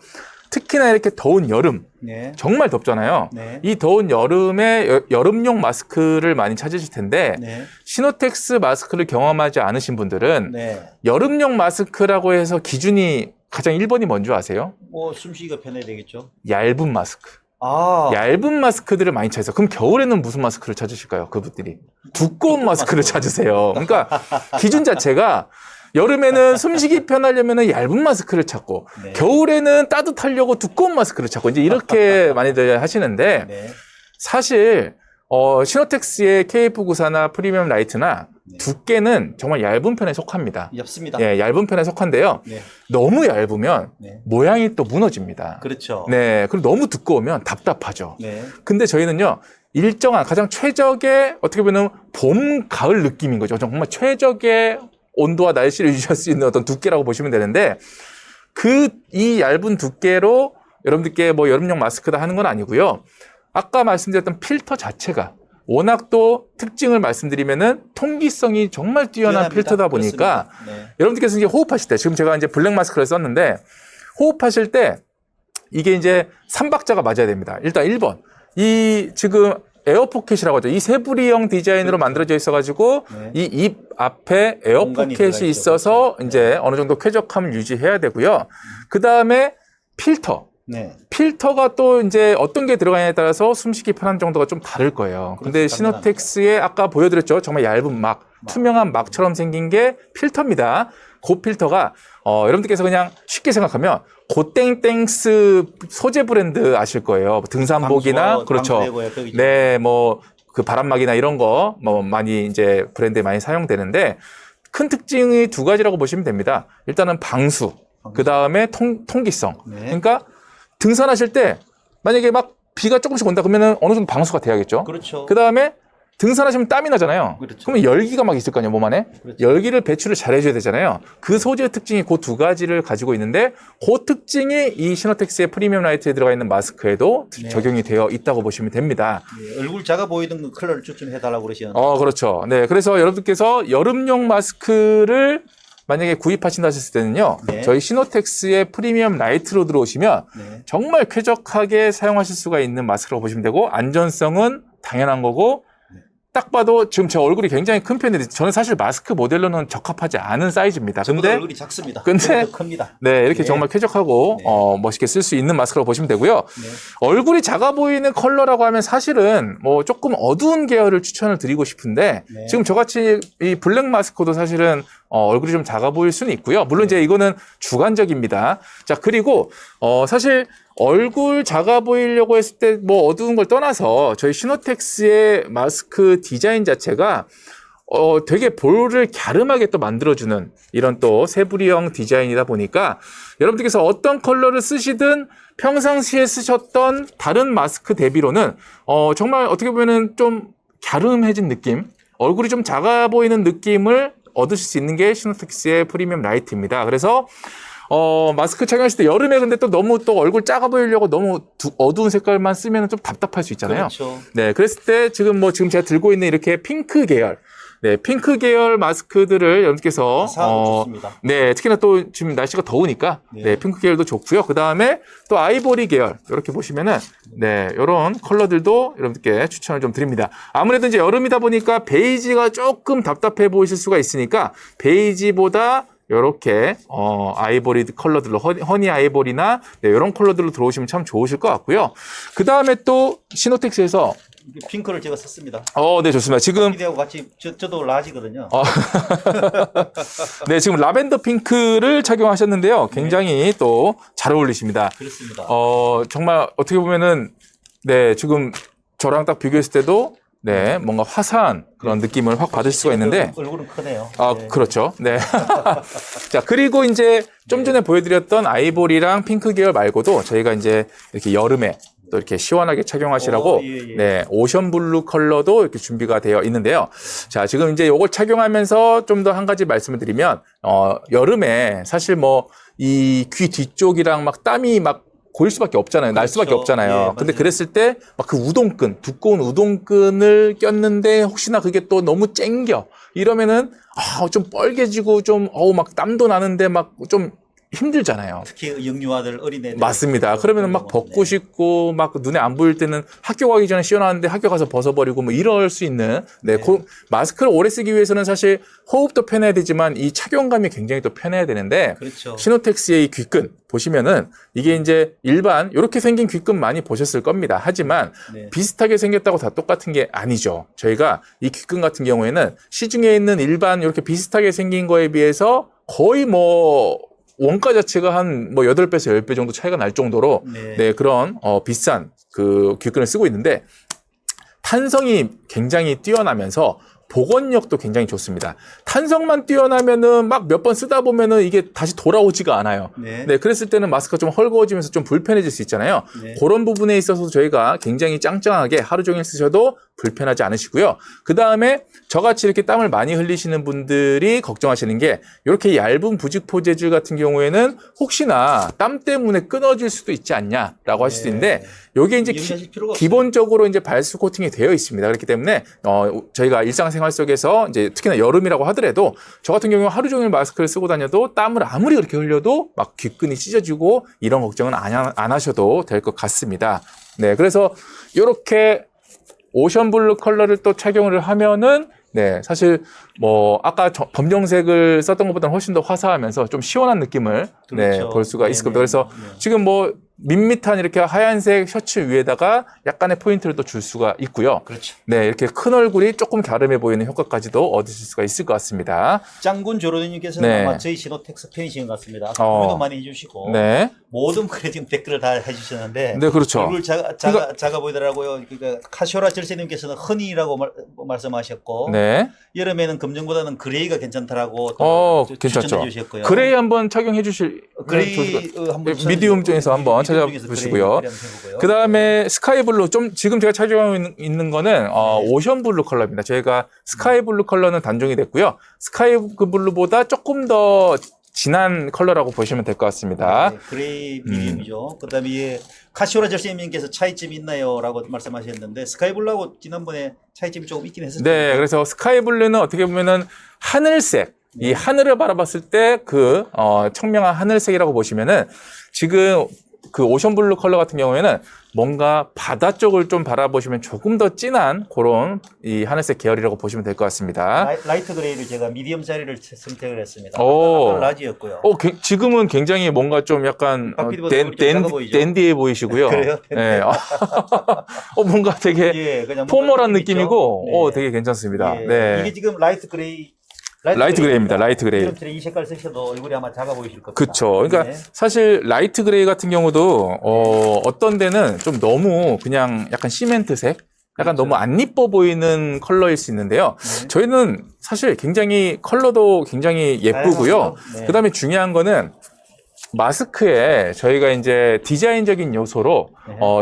특히나 이렇게 더운 여름, 네. 정말 덥잖아요. 네. 이 더운 여름에 여름용 마스크를 많이 찾으실 텐데 네. 시노텍스 마스크를 경험하지 않으신 분들은 네. 여름용 마스크라고 해서 기준이 가장 1번이 뭔지 아세요? 뭐 숨쉬기가 편해야 되겠죠. 얇은 마스크. 아, 얇은 마스크들을 많이 찾으세요. 그럼 겨울에는 무슨 마스크를 찾으실까요? 그분들이 두꺼운 마스크를 찾으세요. 그러니까 기준 자체가 여름에는 숨쉬기 편하려면 얇은 마스크를 찾고 네. 겨울에는 따뜻하려고 두꺼운 마스크를 찾고 이제 이렇게 많이들 하시는데 네. 사실 시노텍스의 KF94나 프리미엄 라이트나 네. 두께는 정말 얇은 편에 속합니다. 얇습니다. 예, 얇은 편에 속한데요. 네. 너무 얇으면 네. 모양이 또 무너집니다. 그렇죠. 네, 그리고 너무 두꺼우면 답답하죠. 네. 근데 저희는요, 일정한 가장 최적의 어떻게 보면 봄, 가을 느낌인 거죠. 정말 최적의 온도와 날씨를 유지할 수 있는 어떤 두께라고 보시면 되는데 이 얇은 두께로 여러분들께 뭐 여름용 마스크다 하는 건 아니고요. 아까 말씀드렸던 필터 자체가 워낙 또 특징을 말씀드리면은 통기성이 정말 뛰어난 뛰어납니다. 필터다 보니까 네. 여러분들께서 이제 호흡하실 때 지금 제가 이제 블랙 마스크를 썼는데 호흡하실 때 이게 이제 3박자가 맞아야 됩니다. 일단 1번. 이 지금 에어포켓이라고 하죠. 이 세부리형 디자인으로 만들어져 있어가지고 네. 이 입 앞에 공간이 들어가 에어포켓이 있죠. 있어서 그렇죠. 이제 어느 정도 쾌적함을 유지해야 되고요. 그 다음에 필터. 네. 필터가 또 이제 어떤 게 들어가냐에 따라서 숨쉬기 편한 정도가 좀 다를 거예요. 근데 그렇죠. 시노텍스의 아까 보여드렸죠. 정말 얇은 투명한 막처럼 생긴 게 필터입니다. 그 필터가 여러분들께서 그냥 쉽게 생각하면 고땡땡스 소재 브랜드 아실 거예요. 등산복이나 그렇죠. 네, 뭐 그 바람막이나 이런 거 뭐 많이 이제 브랜드에 많이 사용되는데 큰 특징이 두 가지라고 보시면 됩니다. 일단은 방수. 그 다음에 통기성. 네. 그러니까 등산하실 때 만약에 막 비가 조금씩 온다 그러면 어느 정도 방수가 돼야겠죠. 그렇죠. 그 다음에 등산하시면 땀이 나잖아요. 그렇죠. 그러면 열기가 막 있을 거 아니에요, 몸 안에. 그렇죠. 열기를 배출을 잘 해줘야 되잖아요. 그 소재의 특징이 그 두 가지를 가지고 있는데 그 특징이 이 시노텍스의 프리미엄 라이트에 들어가 있는 마스크에도 네. 적용이 되어 있다고 보시면 됩니다. 네. 얼굴 작아 보이던 컬러를 추천해달라고 그러시는. 그렇죠. 네, 그래서 여러분들께서 여름용 마스크를 만약에 구입하신다 하셨을 때는요. 네. 저희 시노텍스의 프리미엄 라이트로 들어오시면 네. 정말 쾌적하게 사용하실 수가 있는 마스크라고 보시면 되고 안전성은 당연한 거고 딱 봐도 지금 제 얼굴이 굉장히 큰 편인데 저는 사실 마스크 모델로는 적합하지 않은 사이즈입니다. 저보다 근데 얼굴이 작습니다. 근데 큽니다. 네, 이렇게 네. 정말 쾌적하고 네. 멋있게 쓸 수 있는 마스크라고 보시면 되고요. 네. 얼굴이 작아 보이는 컬러라고 하면 사실은 뭐 조금 어두운 계열을 추천을 드리고 싶은데 네. 지금 저같이 이 블랙 마스크도 사실은 얼굴이 좀 작아 보일 수는 있고요. 물론 이제 이거는 주관적입니다. 자, 그리고 사실 얼굴 작아 보이려고 했을 때 뭐 어두운 걸 떠나서 저희 시노텍스의 마스크 디자인 자체가 되게 볼을 갸름하게 또 만들어주는 이런 또 세부리형 디자인이다 보니까 여러분들께서 어떤 컬러를 쓰시든 평상시에 쓰셨던 다른 마스크 대비로는 정말 어떻게 보면은 좀 갸름해진 느낌, 얼굴이 좀 작아 보이는 느낌을 얻으실 수 있는 게 시노텍스의 프리미엄 라이트입니다. 그래서 마스크 착용하실 때 여름에 근데 또 너무 또 얼굴 작아 보이려고 너무 어두운 색깔만 쓰면 좀 답답할 수 있잖아요. 그렇죠. 네, 그랬을 때 지금 제가 들고 있는 이렇게 핑크 계열, 네, 핑크 계열 마스크들을 여러분께서 좋습니다. 네, 특히나 또 지금 날씨가 더우니까 네, 핑크 계열도 좋고요. 그 다음에 또 아이보리 계열 이렇게 보시면은 네, 이런 컬러들도 여러분들께 추천을 좀 드립니다. 아무래도 이제 여름이다 보니까 베이지가 조금 답답해 보이실 수가 있으니까 베이지보다 이렇게 아이보리 컬러들로 허니 아이보리나 네, 이런 컬러들로 들어오시면 참 좋으실 것 같고요. 그 다음에 또 시노텍스에서 핑크를 제가 썼습니다. 네, 좋습니다. 지금 기대하고 같이 저도 라지거든요. 네, 지금 라벤더 핑크를 착용하셨는데요. 굉장히 또 잘 어울리십니다. 그렇습니다. 정말 어떻게 보면은 네, 지금 저랑 딱 비교했을 때도 네, 뭔가 화사한 그런 느낌을 확 받을 수가 있는데, 얼굴은 크네요. 아, 네. 그렇죠. 네. 자, 그리고 이제 좀 전에 보여드렸던 아이보리랑 핑크 계열 말고도 저희가 이제 이렇게 여름에 또 이렇게 시원하게 착용하시라고, 예. 네, 오션 블루 컬러도 이렇게 준비가 되어 있는데요. 자, 지금 이제 요걸 착용하면서 좀 더 한 가지 말씀을 드리면, 여름에 사실 뭐 이 귀 뒤쪽이랑 막 땀이 막 고일 수밖에 없잖아요. 날 수밖에 그렇죠. 없잖아요. 예, 근데 맞아요. 그랬을 때 막 그 우동끈, 두꺼운 우동끈을 꼈는데 혹시나 그게 또 너무 쨍겨. 이러면은 좀 뻘개지고 좀 막 땀도 나는데 막 좀 힘들잖아요. 특히 영유아들 어린애들 맞습니다. 그러면 막 벗고 싶고 막 눈에 안 보일 때는 학교 가기 전에 시원한데 학교 가서 벗어버리고 뭐 이럴 수 있는 마스크를 오래 쓰기 위해서는 사실 호흡도 편해야 되지만 이 착용감이 굉장히 또 편해야 되는데 그렇죠. 시노텍스의 이 귀끈 보시면은 이게 이제 일반 이렇게 생긴 귀끈 많이 보셨을 겁니다. 하지만 네. 비슷하게 생겼다고 다 똑같은 게 아니죠. 저희가 이 귀끈 같은 경우에는 시중에 있는 일반 이렇게 비슷하게 생긴 거에 비해서 거의 뭐 원가 자체가 한 뭐 8배에서 10배 정도 차이가 날 정도로 네, 그런 비싼 그 귀끈을 쓰고 있는데 탄성이 굉장히 뛰어나면서 복원력도 굉장히 좋습니다. 탄성만 뛰어나면은 막 몇 번 쓰다 보면은 이게 다시 돌아오지가 않아요. 네, 그랬을 때는 마스크가 좀 헐거워지면서 좀 불편해질 수 있잖아요. 네. 그런 부분에 있어서 저희가 굉장히 짱짱하게 하루 종일 쓰셔도 불편하지 않으시고요. 그 다음에 저같이 이렇게 땀을 많이 흘리시는 분들이 걱정하시는 게 이렇게 얇은 부직포 재질 같은 경우에는 혹시나 땀 때문에 끊어질 수도 있지 않냐라고 하실 수 있는데 이게 이제 기본적으로 이제 발수 코팅이 되어 있습니다. 그렇기 때문에 저희가 일상생활 속에서 이제 특히나 여름이라고 하더라도 저 같은 경우 하루 종일 마스크를 쓰고 다녀도 땀을 아무리 그렇게 흘려도 막 귀끈이 찢어지고 이런 걱정은 안 하셔도 될 것 같습니다. 네, 그래서 이렇게 오션 블루 컬러를 또 착용을 하면은 네, 사실 뭐 아까 검정색을 썼던 것보다는 훨씬 더 화사하면서 좀 시원한 느낌을 네, 볼 수가 있을 겁니다. 그래서 지금 뭐 밋밋한 이렇게 하얀색 셔츠 위에다가 약간의 포인트를 또 줄 수가 있고요. 그렇죠. 네, 이렇게 큰 얼굴이 조금 갸름해 보이는 효과까지도 얻으실 수가 있을 것 같습니다. 짱군 조로님께서는 네. 아마 저희 신호텍스 팬이신 것 같습니다. 코멘도 많이 해주시고 네. 모든 분에 지금 댓글을 다 해주셨는데 네, 그렇죠. 얼굴 작아 보이더라고요. 그러니까 카쇼라 절세님께서는 허니라고 말씀하셨고 네. 여름에는 검정보다는 그레이가 괜찮다라고 또 괜찮죠. 추천해 주셨고요. 그레이 한번 착용해 주실 그레이 한번 미디움 중에서 한번 찾아보시고요. 그 다음에 스카이 블루 지금 제가 착용하고 있는 거는 오션 블루 컬러입니다. 저희가 스카이 블루 컬러는 단종이 됐고요. 스카이 블루보다 조금 더 진한 컬러라고 보시면 될 것 같습니다. 네, 그레이 미디움이죠. 그다음에 카시오라 절세님께서 차이점이 있나요?라고 말씀하셨는데 스카이블루하고 지난번에 차이점이 조금 있긴 했었죠. 네, 그래서 스카이 블루는 어떻게 보면은 하늘색, 이 하늘을 바라봤을 때 그 청명한 하늘색이라고 보시면은 지금 그 오션 블루 컬러 같은 경우에는 뭔가 바다 쪽을 좀 바라보시면 조금 더 진한 그런 이 하늘색 계열이라고 보시면 될 것 같습니다. 라이트 그레이를 제가 미디엄짜리를 선택을 했습니다. 오. 아까 라지였고요. 지금은 굉장히 뭔가 좀 약간 댄디해 보이시고요. 그래요? 네. 뭔가 되게 그냥 포멀한 느낌이고 네. 되게 괜찮습니다. 예. 네. 이게 지금 라이트 그레이. 라이트 그레이입니다. 라이트 그레이. 이 색깔 쓰셔도 얼굴이 아마 작아 보이실 겁니다. 그렇죠. 그러니까 사실 라이트 그레이 같은 경우도 어떤 데는 좀 너무 그냥 약간 시멘트색, 약간 너무 안 이뻐 보이는 컬러일 수 있는데요. 저희는 사실 굉장히 컬러도 굉장히 예쁘고요. 그다음에 중요한 거는 마스크에 저희가 이제 디자인적인 요소로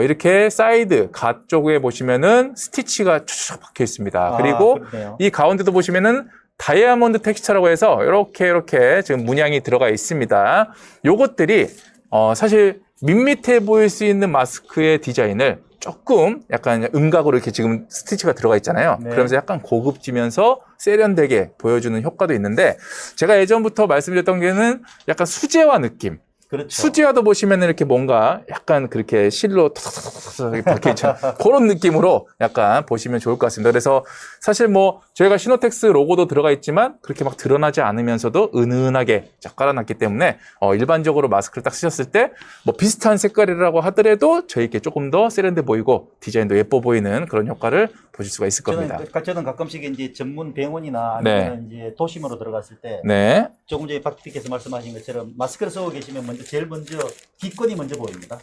이렇게 사이드 갓 쪽에 보시면은 스티치가 쫙 박혀 있습니다. 그리고 이 가운데도 보시면은 다이아몬드 텍스처라고 해서 이렇게 지금 문양이 들어가 있습니다. 요것들이 사실 밋밋해 보일 수 있는 마스크의 디자인을 조금 약간 음각으로 이렇게 지금 스티치가 들어가 있잖아요. 그러면서 약간 고급지면서 세련되게 보여주는 효과도 있는데 제가 예전부터 말씀드렸던 게는 약간 수제화 느낌. 그렇죠. 수지화도 보시면 이렇게 뭔가 약간 그렇게 실로 탁탁탁탁 박혀있죠. 그런 느낌으로 약간 보시면 좋을 것 같습니다. 그래서 사실 뭐 저희가 시노텍스 로고도 들어가 있지만 그렇게 막 드러나지 않으면서도 은은하게 쫙 깔아놨기 때문에 일반적으로 마스크를 딱 쓰셨을 때 뭐 비슷한 색깔이라고 하더라도 저희께 조금 더 세련돼 보이고 디자인도 예뻐 보이는 그런 효과를 보실 수가 있을 겁니다. 저는 가끔씩 이제 전문 병원이나 아니면 이제 도심으로 들어갔을 때 조금 전에 박 PD께서 말씀하신 것처럼 마스크를 쓰고 계시면 제일 먼저 기권이 먼저 보입니다.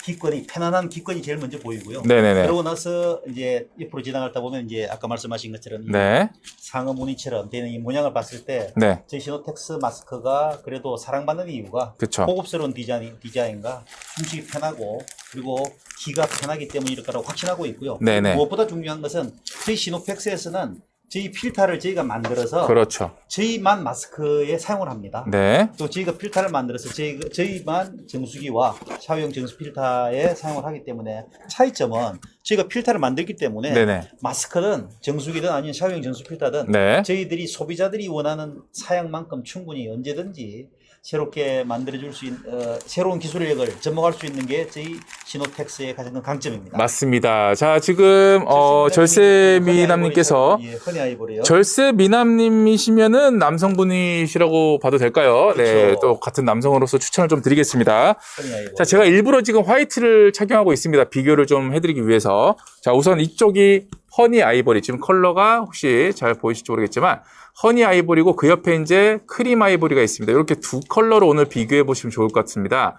기권이 편안한 기권이 제일 먼저 보이고요. 네네네. 그러고 나서 이제 옆으로 지나가다 보면 이제 아까 말씀하신 것처럼 네. 상어 무늬처럼 되는 이 모양을 봤을 때 네. 저희 시노텍스 마스크가 그래도 사랑받는 이유가 그쵸. 고급스러운 디자인과 숨쉬기 편하고 그리고 기가 편하기 때문일 거라고 확신하고 있고요. 네네. 무엇보다 중요한 것은 저희 시노텍스에서는 저희 필터를 저희가 만들어서 그렇죠. 저희만 마스크에 사용을 합니다. 네. 또 저희가 필터를 만들어서 저희만 정수기와 샤워용 정수 필터에 사용을 하기 때문에 차이점은 저희가 필터를 만들기 때문에 네네. 마스크든 정수기든 아니면 샤워용 정수 필터든 네. 저희들이 소비자들이 원하는 사양만큼 충분히 언제든지 새롭게 만들어줄 수 있는 새로운 기술력을 접목할 수 있는 게 저희 시노텍스의 가장 큰 강점입니다. 맞습니다. 자, 지금 절세미남님께서 허니 아이보리요. 절세미남님이시면은 남성분이시라고 봐도 될까요? 네, 그렇죠. 또 같은 남성으로서 추천을 좀 드리겠습니다. 허니 아이보리. 자, 제가 일부러 지금 화이트를 착용하고 있습니다. 비교를 좀 해드리기 위해서. 자, 우선 이쪽이 허니 아이보리. 지금 컬러가 혹시 잘 보이실지 모르겠지만 허니 아이보리고 그 옆에 이제 크림 아이보리가 있습니다. 이렇게 두 컬러로 오늘 비교해 보시면 좋을 것 같습니다.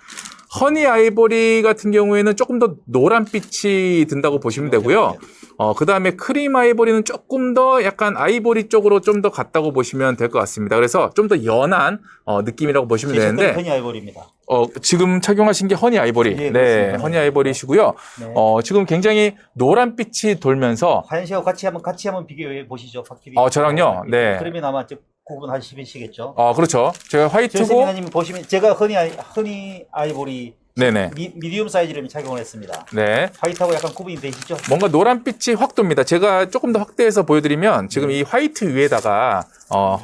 허니 아이보리 같은 경우에는 조금 더 노란빛이 든다고 보시면 되고요. 그 다음에 크림 아이보리는 조금 더 약간 아이보리 쪽으로 좀 더 같다고 보시면 될 것 같습니다. 그래서 좀 더 연한 느낌이라고 보시면 되는데 허니 아이보리입니다. 지금 착용하신 게 허니 아이보리. 네, 네, 허니 아이보리시고요. 네. 지금 굉장히 노란빛이 돌면서 하연 씨하고 같이 한번 비교해 보시죠. 박 TV. 저랑요? 네. 그러면 아마 구분하시겠죠. 그렇죠. 제가 화이트고 조세미나님 보시면 제가 허니 아이보리 네네. 미디움 사이즈를 착용을 했습니다. 네. 화이트하고 약간 구분이 되시죠? 뭔가 노란빛이 확 돕니다. 제가 조금 더 확대해서 보여드리면 지금 이 화이트 위에다가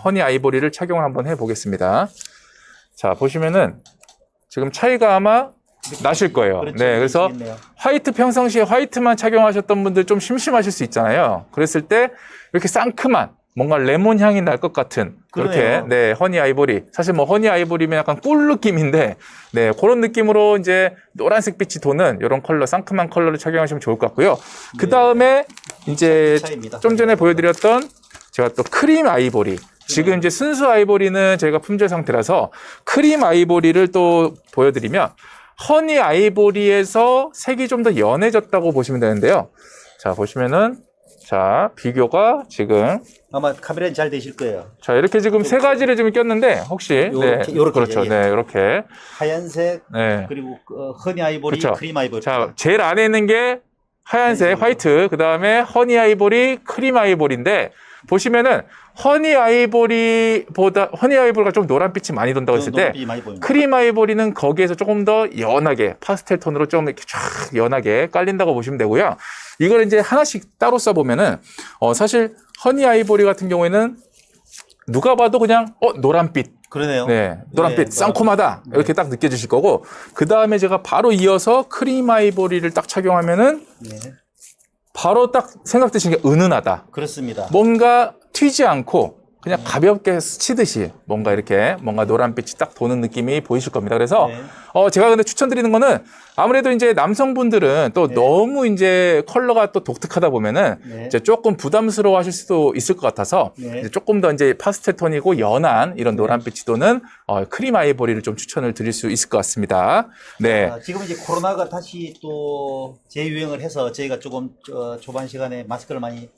허니 아이보리를 착용을 한번 해보겠습니다. 자, 보시면은 지금 차이가 아마 나실 거예요. 그렇죠. 네, 그래서 있겠네요. 화이트 평상시에 화이트만 착용하셨던 분들 좀 심심하실 수 있잖아요. 그랬을 때 이렇게 상큼한 뭔가 레몬 향이 날 것 같은 그렇게 그러네요. 네, 허니 아이보리. 사실 뭐 허니 아이보리면 약간 꿀 느낌인데 네, 그런 느낌으로 이제 노란색 빛이 도는 이런 컬러, 상큼한 컬러를 착용하시면 좋을 것 같고요. 그다음에 이제 차이입니다. 좀 전에 보여드렸던 제가 또 크림 아이보리. 지금 이제 순수 아이보리는 저희가 품절 상태라서 크림 아이보리를 또 보여드리면 허니 아이보리에서 색이 좀 더 연해졌다고 보시면 되는데요. 자, 보시면은 자, 비교가 지금 아마 카메라에 잘 되실 거예요. 자, 이렇게 지금 세 가지를 지금 꼈는데 혹시 요렇게, 네, 요렇게, 그렇죠. 예. 네, 이렇게. 하얀색 네. 그리고 허니 아이보리, 그렇죠. 크림 아이보리. 자, 제일 안에 있는 게 하얀색, 하얀색이죠. 화이트, 그 다음에 허니 아이보리, 크림 아이보리인데, 보시면은, 허니 아이보리가 좀 노란빛이 많이 돈다고 했을 때, 노란빛이 많이 보입니다. 크림 아이보리는 거기에서 조금 더 연하게, 파스텔 톤으로 좀 이렇게 쫙 연하게 깔린다고 보시면 되고요. 이걸 이제 하나씩 따로 써보면은, 사실, 허니 아이보리 같은 경우에는, 누가 봐도 그냥, 노란빛. 그러네요. 네, 노란빛, 네, 쌍콤하다. 네. 이렇게 딱 느껴지실 거고, 그 다음에 제가 바로 이어서 크림 아이보리를 딱 착용하면은, 네. 바로 딱 생각드시는 게 은은하다. 그렇습니다. 뭔가 튀지 않고, 그냥 가볍게 스치듯이 뭔가 이렇게 뭔가 노란빛이 딱 도는 느낌이 보이실 겁니다. 그래서 네. 제가 근데 추천드리는 거는 아무래도 이제 남성분들은 또 네. 너무 이제 컬러가 또 독특하다 보면은 네. 이제 조금 부담스러워 하실 수도 있을 것 같아서 네. 이제 조금 더 이제 파스텔 톤이고 연한 이런 노란빛이 도는 크림 아이보리를 좀 추천을 드릴 수 있을 것 같습니다. 네. 지금 이제 코로나가 다시 또 재유행을 해서 저희가 조금 초반 시간에 마스크를 많이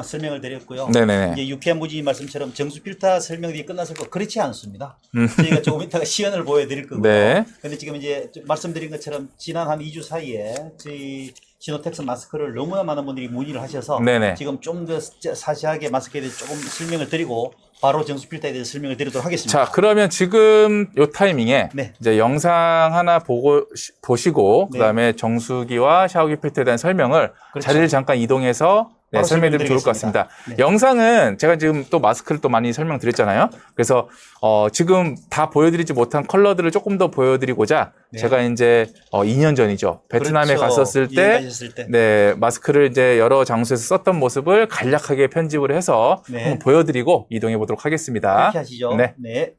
설명을 드렸고요. 네네. 이제 유쾌한 무지 말씀처럼 정수 필터 설명이 끝났을 거 그렇지 않습니다. 저희가 조금 이따가 시연을 보여드릴 거고요. 네. 근데 지금 이제 말씀드린 것처럼 지난 한 2주 사이에 저희 시노텍스 마스크를 너무나 많은 분들이 문의를 하셔서 네네. 지금 좀 더 사시하게 마스크에 대해서 조금 설명을 드리고 바로 정수 필터에 대해서 설명을 드리도록 하겠습니다. 자, 그러면 지금 요 타이밍에 네. 이제 영상 하나 보시고 네. 그다음에 정수기와 샤워기 필터에 대한 설명을 그렇죠. 자리를 잠깐 이동해서 바로 설명드리면 좋을 것 같습니다. 네. 영상은 제가 지금 또 마스크를 또 많이 설명드렸잖아요. 그래서 지금 다 보여드리지 못한 컬러들을 조금 더 보여드리고자 네. 제가 이제 2년 전이죠. 베트남에 그렇죠. 갔었을 여행 때 가셨을 때. 네, 마스크를 이제 여러 장소에서 썼던 모습을 간략하게 편집을 해서 네. 한번 보여드리고 이동해 보도록 하겠습니다. 그렇게 하시죠. 네. 네.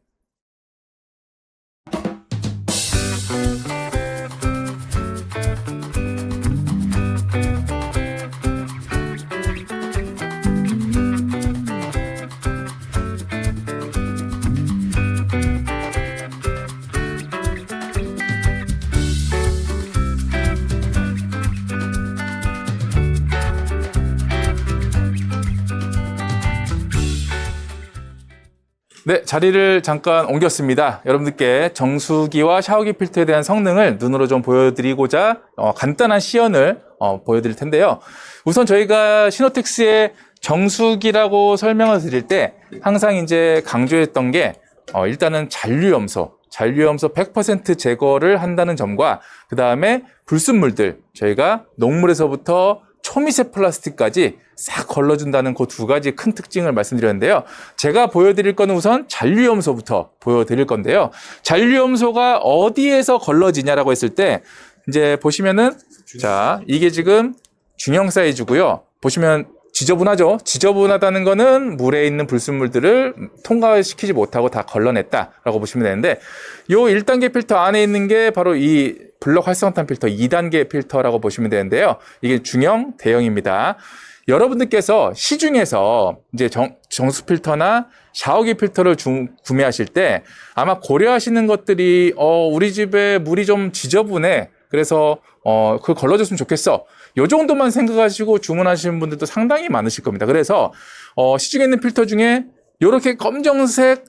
네, 자리를 잠깐 옮겼습니다. 여러분들께 정수기와 샤워기 필터에 대한 성능을 눈으로 좀 보여드리고자 간단한 시연을 보여드릴 텐데요. 우선 저희가 시노텍스의 정수기라고 설명을 드릴 때 항상 이제 강조했던 게 일단은 잔류염소 100% 제거를 한다는 점과 그 다음에 불순물들 저희가 녹물에서부터 초미세 플라스틱까지 싹 걸러준다는 그 두 가지 큰 특징을 말씀드렸는데요. 제가 보여드릴 거는 우선 잔류염소부터 보여드릴 건데요. 잔류염소가 어디에서 걸러지냐라고 했을 때 이제 보시면은 자 이게 지금 중형 사이즈고요. 보시면 지저분하죠. 지저분하다는 거는 물에 있는 불순물들을 통과시키지 못하고 다 걸러냈다라고 보시면 되는데 요 1단계 필터 안에 있는 게 바로 이 블럭 활성탄 필터 2단계 필터라고 보시면 되는데요. 이게 중형, 대형입니다. 여러분들께서 시중에서 이제 정수 필터나 샤워기 필터를 구매하실 때 아마 고려하시는 것들이 우리 집에 물이 좀 지저분해. 그래서 그걸 걸러줬으면 좋겠어. 요 정도만 생각하시고 주문하시는 분들도 상당히 많으실 겁니다. 그래서 시중에 있는 필터 중에 이렇게 검정색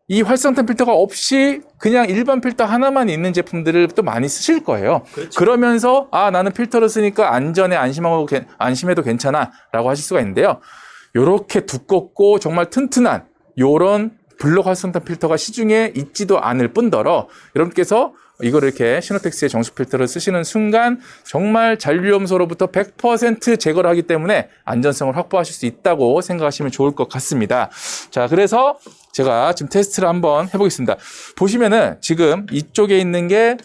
이 활성탄 필터가 없이 그냥 일반 필터 하나만 있는 제품들을 또 많이 쓰실 거예요. 그렇죠. 그러면서 나는 필터를 쓰니까 안전해 안심해도 괜찮아 라고 하실 수가 있는데요. 이렇게 두껍고 정말 튼튼한 요런 블록 활성탄 필터가 시중에 있지도 않을 뿐더러 여러분께서 이거를 이렇게 시노텍스의 정수 필터를 쓰시는 순간 정말 잔류염소로부터 100% 제거를 하기 때문에 안전성을 확보하실 수 있다고 생각하시면 좋을 것 같습니다. 자, 그래서 제가 지금 테스트를 한번 해보겠습니다. 보시면은 지금 이쪽에 있는 게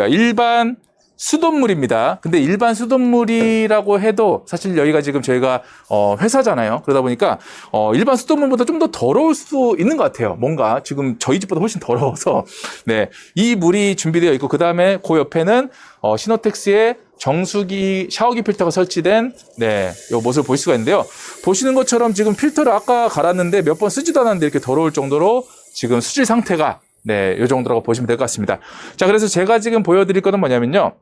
일반 수돗물입니다. 근데 일반 수돗물이라고 해도 사실 여기가 지금 저희가 회사잖아요. 그러다 보니까 일반 수돗물보다 좀 더 더러울 수 있는 것 같아요. 뭔가 지금 저희 집보다 훨씬 더러워서 네, 이 물이 준비되어 있고 그 다음에 그 옆에는 시노텍스의 정수기 샤워기 필터가 설치된 요 모습을 볼 수가 있는데요. 보시는 것처럼 지금 필터를 아까 갈았는데 몇 번 쓰지도 않았는데 이렇게 더러울 정도로 지금 수질 상태가 요 정도라고 보시면 될 것 같습니다. 자, 그래서 제가 지금 보여드릴 거는 뭐냐면요.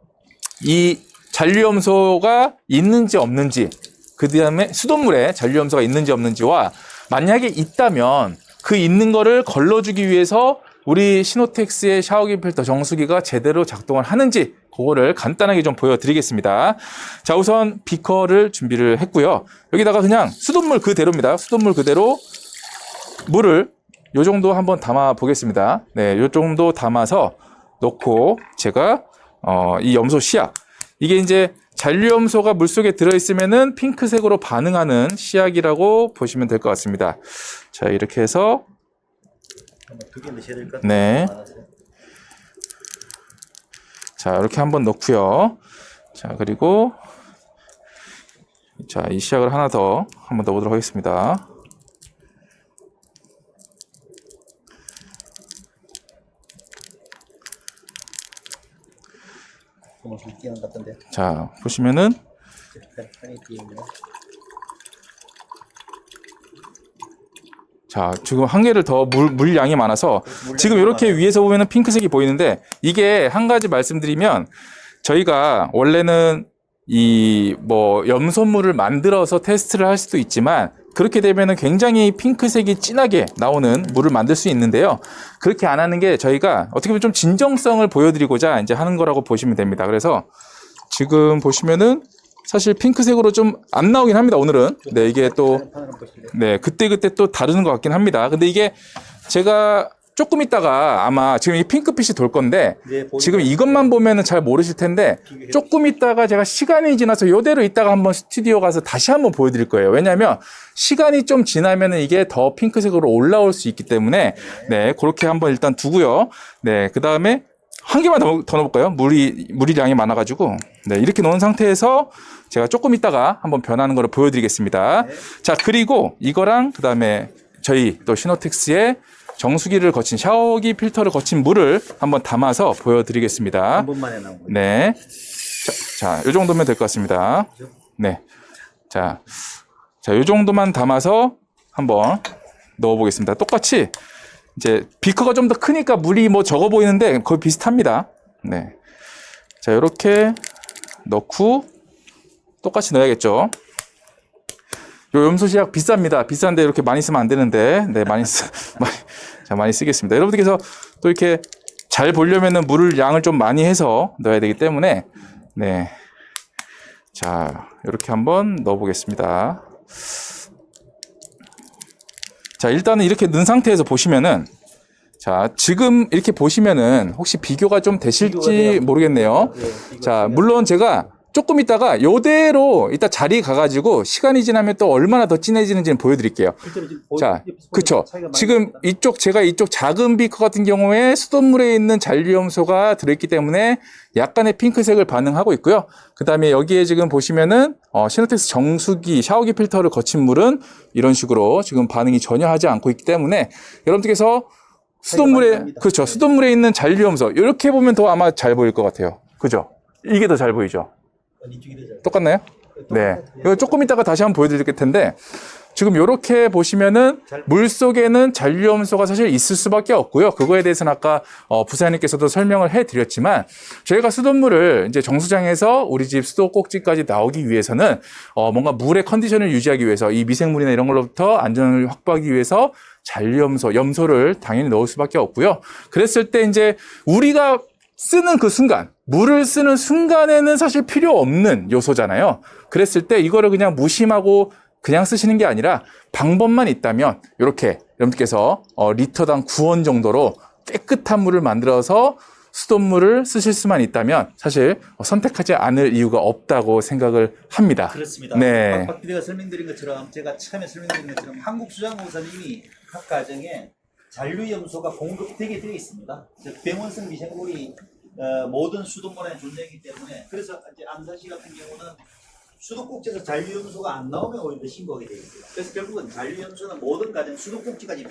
이 잔류염소가 있는지 없는지, 그 다음에 수돗물에 잔류염소가 있는지 없는지와 만약에 있다면 그 있는 거를 걸러주기 위해서 우리 시노텍스의 샤워기 필터 정수기가 제대로 작동을 하는지 그거를 간단하게 좀 보여드리겠습니다. 자, 우선 비커를 준비를 했고요. 여기다가 그냥 수돗물 그대로입니다. 수돗물 그대로 물을 요 정도 한번 담아 보겠습니다. 네, 요 정도 담아서 놓고 제가 이 염소 씨약 이게 이제 잔류염소가 물속에 들어있으면은 핑크색으로 반응하는 씨약이라고 보시면 될 것 같습니다. 자, 이렇게 해서 두 개 넣으셔야 될 것 같아요. 네. 자, 이렇게 한번 넣고요. 자, 그리고 자, 이 씨약을 하나 더 한번 넣어보도록 하겠습니다. 끼는 것 같은데. 자, 보시면은 자, 지금 한 개를 더 물량이 많아서 지금 이렇게 위에서 보면은 핑크색이 보이는데 이게 한 가지 말씀드리면 저희가 원래는 이 염소물을 만들어서 테스트를 할 수도 있지만 그렇게 되면은 굉장히 핑크색이 진하게 나오는 물을 만들 수 있는데요. 그렇게 안 하는 게 저희가 어떻게 보면 좀 진정성을 보여드리고자 이제 하는 거라고 보시면 됩니다. 그래서 지금 보시면은 사실 핑크색으로 좀 안 나오긴 합니다. 오늘은. 네, 이게 또 네, 그때그때 또 다르는 것 같긴 합니다. 근데 이게 제가 조금 있다가 아마 지금 이 핑크빛이 돌 건데 지금 이것만 보면은 잘 모르실 텐데 조금 있다가 제가 시간이 지나서 이대로 있다가 한번 스튜디오 가서 다시 한번 보여드릴 거예요. 왜냐하면 시간이 좀 지나면은 이게 더 핑크색으로 올라올 수 있기 때문에 네, 그렇게 한번 일단 두고요. 네, 그 다음에 한 개만 더 넣어볼까요? 물이 많아가지고 네, 이렇게 놓은 상태에서 제가 조금 있다가 한번 변하는 거를 보여드리겠습니다. 자, 그리고 이거랑 그 다음에 저희 또 시노텍스의 정수기를 거친 샤워기 필터를 거친 물을 한번 담아서 보여드리겠습니다. 한 번만에 나온 거예요. 네. 자, 요 정도면 될 것 같습니다. 네. 자, 요 정도만 담아서 한번 넣어보겠습니다. 똑같이 이제 비커가 좀 더 크니까 물이 적어 보이는데 거의 비슷합니다. 네. 자, 요렇게 넣고 똑같이 넣어야겠죠. 요 염소시약 비쌉니다. 비싼데 이렇게 많이 쓰면 안 되는데, 네, 많이 쓰겠습니다. 여러분들께서 또 이렇게 잘 보려면은 물을 양을 좀 많이 해서 넣어야 되기 때문에, 네. 자, 이렇게 한번 넣어 보겠습니다. 자, 일단은 이렇게 넣은 상태에서 보시면은, 자, 지금 이렇게 보시면은 혹시 비교가 좀 되실지 모르겠네요. 자, 물론 제가 조금 있다가 요대로 이따 자리 가가지고 시간이 지나면 또 얼마나 더 진해지는지는 보여드릴게요. 자, 그쵸. 지금 제가 이쪽 작은 비커 같은 경우에 수돗물에 있는 잔류염소가 들어있기 때문에 약간의 핑크색을 반응하고 있고요. 그 다음에 여기에 지금 보시면은, 시노텍스 정수기, 샤워기 필터를 거친 물은 이런 식으로 지금 반응이 전혀 하지 않고 있기 때문에 여러분들께서 그렇죠. 수돗물에 있는 잔류염소. 이렇게 보면 더 아마 잘 보일 것 같아요. 그죠? 이게 더 잘 보이죠? 똑같나요? 네. 이거 조금 이따가 다시 한번 보여드릴 텐데, 지금 이렇게 보시면은 물 속에는 잔류염소가 사실 있을 수밖에 없고요. 그거에 대해서는 아까 부사님께서도 설명을 해드렸지만, 저희가 수돗물을 이제 정수장에서 우리 집 수도 꼭지까지 나오기 위해서는 뭔가 물의 컨디션을 유지하기 위해서 이 미생물이나 이런 걸로부터 안전을 확보하기 위해서 잔류염소, 염소를 당연히 넣을 수밖에 없고요. 그랬을 때 이제 우리가 쓰는 그 순간, 물을 쓰는 순간에는 사실 필요 없는 요소잖아요. 그랬을 때 이거를 그냥 무심하고 그냥 쓰시는 게 아니라 방법만 있다면 이렇게 여러분께서 리터당 9원 정도로 깨끗한 물을 만들어서 수돗물을 쓰실 수만 있다면 사실 선택하지 않을 이유가 없다고 생각을 합니다. 그렇습니다. 네. 박 PD가 설명드린 것처럼 제가 처음에 설명드린 것처럼 한국수자공사님이 각 가정에 잔류염소가 공급되게 되어 있습니다. 즉 병원성 미생물이 모든 수돗물에 존재하기 때문에 그래서 이제 안산시 같은 경우는 수도꼭지에서 잔류염소가 안 나오면 오히려 신고하게 되어 있습니다. 그래서 결국은 잔류염소는 모든 가정 수도꼭지까지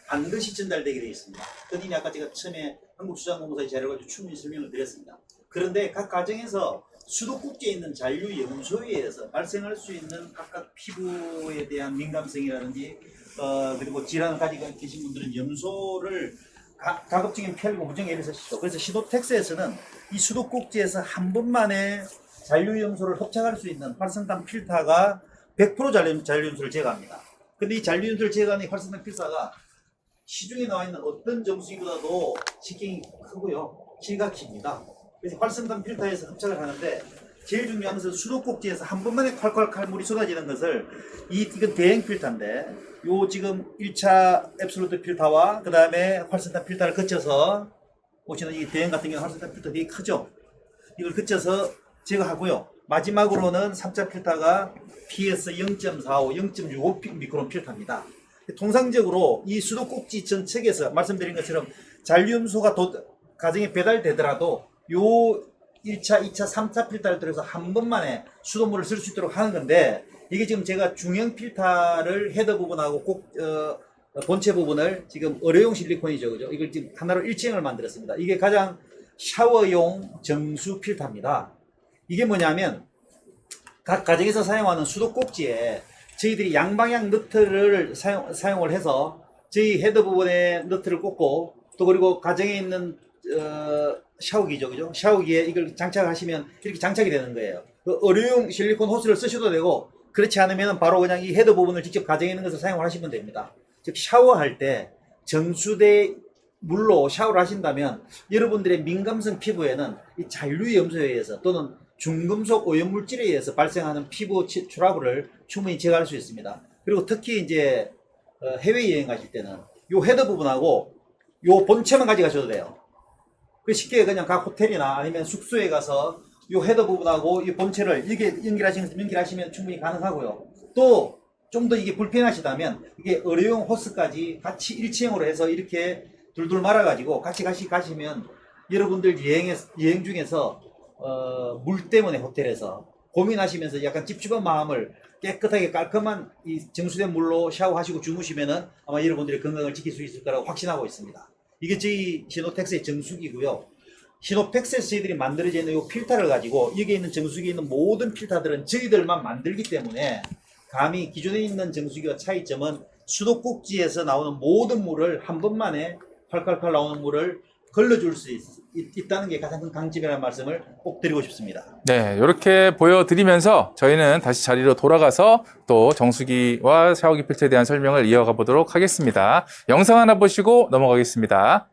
반드시 전달되게 되어 있습니다. 그건 아까 제가 처음에 한국수자공사의 자료를 가지고 충분히 설명을 드렸습니다. 그런데 각 가정에서 수도꼭지에 있는 잔류염소에 의해서 발생할 수 있는 각각 피부에 대한 민감성이라든지 그리고 질환을 가지고 계신 분들은 염소를 가급적이면 피하려고 무정 애를 쓰시죠. 그래서 시노텍스에서는 이 수도꼭지에서 한 번만에 잔류염소를 흡착할 수 있는 활성탄 필터가 100% 잔류염소를 제거합니다. 근데 이 잔류염소를 제거하는 활성탄 필터가 시중에 나와 있는 어떤 정수기보다도 직경이 크고요. 실각입니다. 그래서 활성탄 필터에서 흡착을 하는데 제일 중요한 것은 수도꼭지에서 한 번만에 콸콸콸 물이 쏟아지는 것을 이건 대행 필터인데 요 지금 1차 앱솔루트 필터와 그 다음에 활성탄 필터를 거쳐서 보시는 이 대행 같은 경우는 활성탄 필터 되게 크죠. 이걸 거쳐서 제거하고요. 마지막으로는 3차 필터가 PS 0.45, 0.65 미크론 필터입니다. 통상적으로 이 수도꼭지 전측에서 말씀드린 것처럼 잔류염소가 가정에 배달되더라도 요 1차, 2차, 3차 필터를 들어서 한 번만에 수돗물을 쓸 수 있도록 하는 건데 이게 지금 제가 중형 필터를 헤더 부분하고 꼭 본체 부분을 지금 의료용 실리콘이죠. 그죠? 이걸 지금 하나로 일체형을 만들었습니다. 이게 가장 샤워용 정수 필터입니다. 이게 뭐냐면 각 가정에서 사용하는 수도 꼭지에 저희들이 양방향 너트를 사용을 해서 저희 헤더 부분에 너트를 꽂고 또 그리고 가정에 있는 샤워기죠, 그죠? 샤워기에 이걸 장착하시면 이렇게 장착이 되는 거예요. 그 의료용 실리콘 호스를 쓰셔도 되고 그렇지 않으면 바로 그냥 이 헤더 부분을 직접 가정에 있는 것을 사용을 하시면 됩니다. 즉 샤워할 때 정수대 물로 샤워를 하신다면 여러분들의 민감성 피부에는 이 잔류염소에 의해서 또는 중금속 오염물질에 의해서 발생하는 피부 트러블을 충분히 제거할 수 있습니다. 그리고 특히 이제 해외여행 가실 때는 요 헤더 부분하고 요 본체만 가져가셔도 돼요. 그 쉽게 그냥 각 호텔이나 아니면 숙소에 가서 요 헤더 부분하고 이 본체를 이게 연결하시면 충분히 가능하고요. 또 좀 더 이게 불편하시다면 이게 의료용 호스까지 같이 일체형으로 해서 이렇게 둘둘 말아가지고 같이 가시면 여러분들 여행 중에서 물 때문에 호텔에서 고민하시면서 약간 찝찝한 마음을 깨끗하게 깔끔한 이 정수된 물로 샤워하시고 주무시면은 아마 여러분들의 건강을 지킬 수 있을 거라고 확신하고 있습니다. 이게 저희 시노텍스의 정수기고요. 시노텍스에서 저희들이 만들어져 있는 이 필터를 가지고 여기에 있는 정수기에 있는 모든 필터들은 저희들만 만들기 때문에 감히 기존에 있는 정수기와 차이점은 수도꼭지에서 나오는 모든 물을 한 번만에 콸콸콸 나오는 물을 걸러줄 수 있다는 게 가장 큰 강점이라는 말씀을 꼭 드리고 싶습니다. 네, 이렇게 보여드리면서 저희는 다시 자리로 돌아가서 또 정수기와 샤워기 필터에 대한 설명을 이어가 보도록 하겠습니다. 영상 하나 보시고 넘어가겠습니다.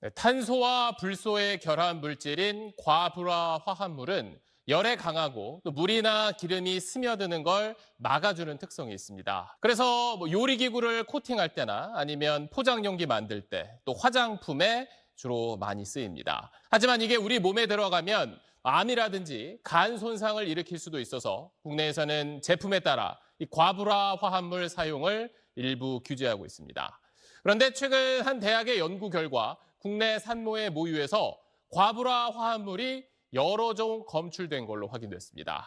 네, 탄소와 불소의 결합 물질인 과불화 화합물은 열에 강하고 또 물이나 기름이 스며드는 걸 막아주는 특성이 있습니다. 그래서 요리기구를 코팅할 때나 아니면 포장용기 만들 때 또 화장품에 주로 많이 쓰입니다. 하지만 이게 우리 몸에 들어가면 암이라든지 간 손상을 일으킬 수도 있어서 국내에서는 제품에 따라 이 과불화 화합물 사용을 일부 규제하고 있습니다. 그런데 최근 한 대학의 연구 결과 국내 산모의 모유에서 과불화 화합물이 여러 종 검출된 걸로 확인됐습니다.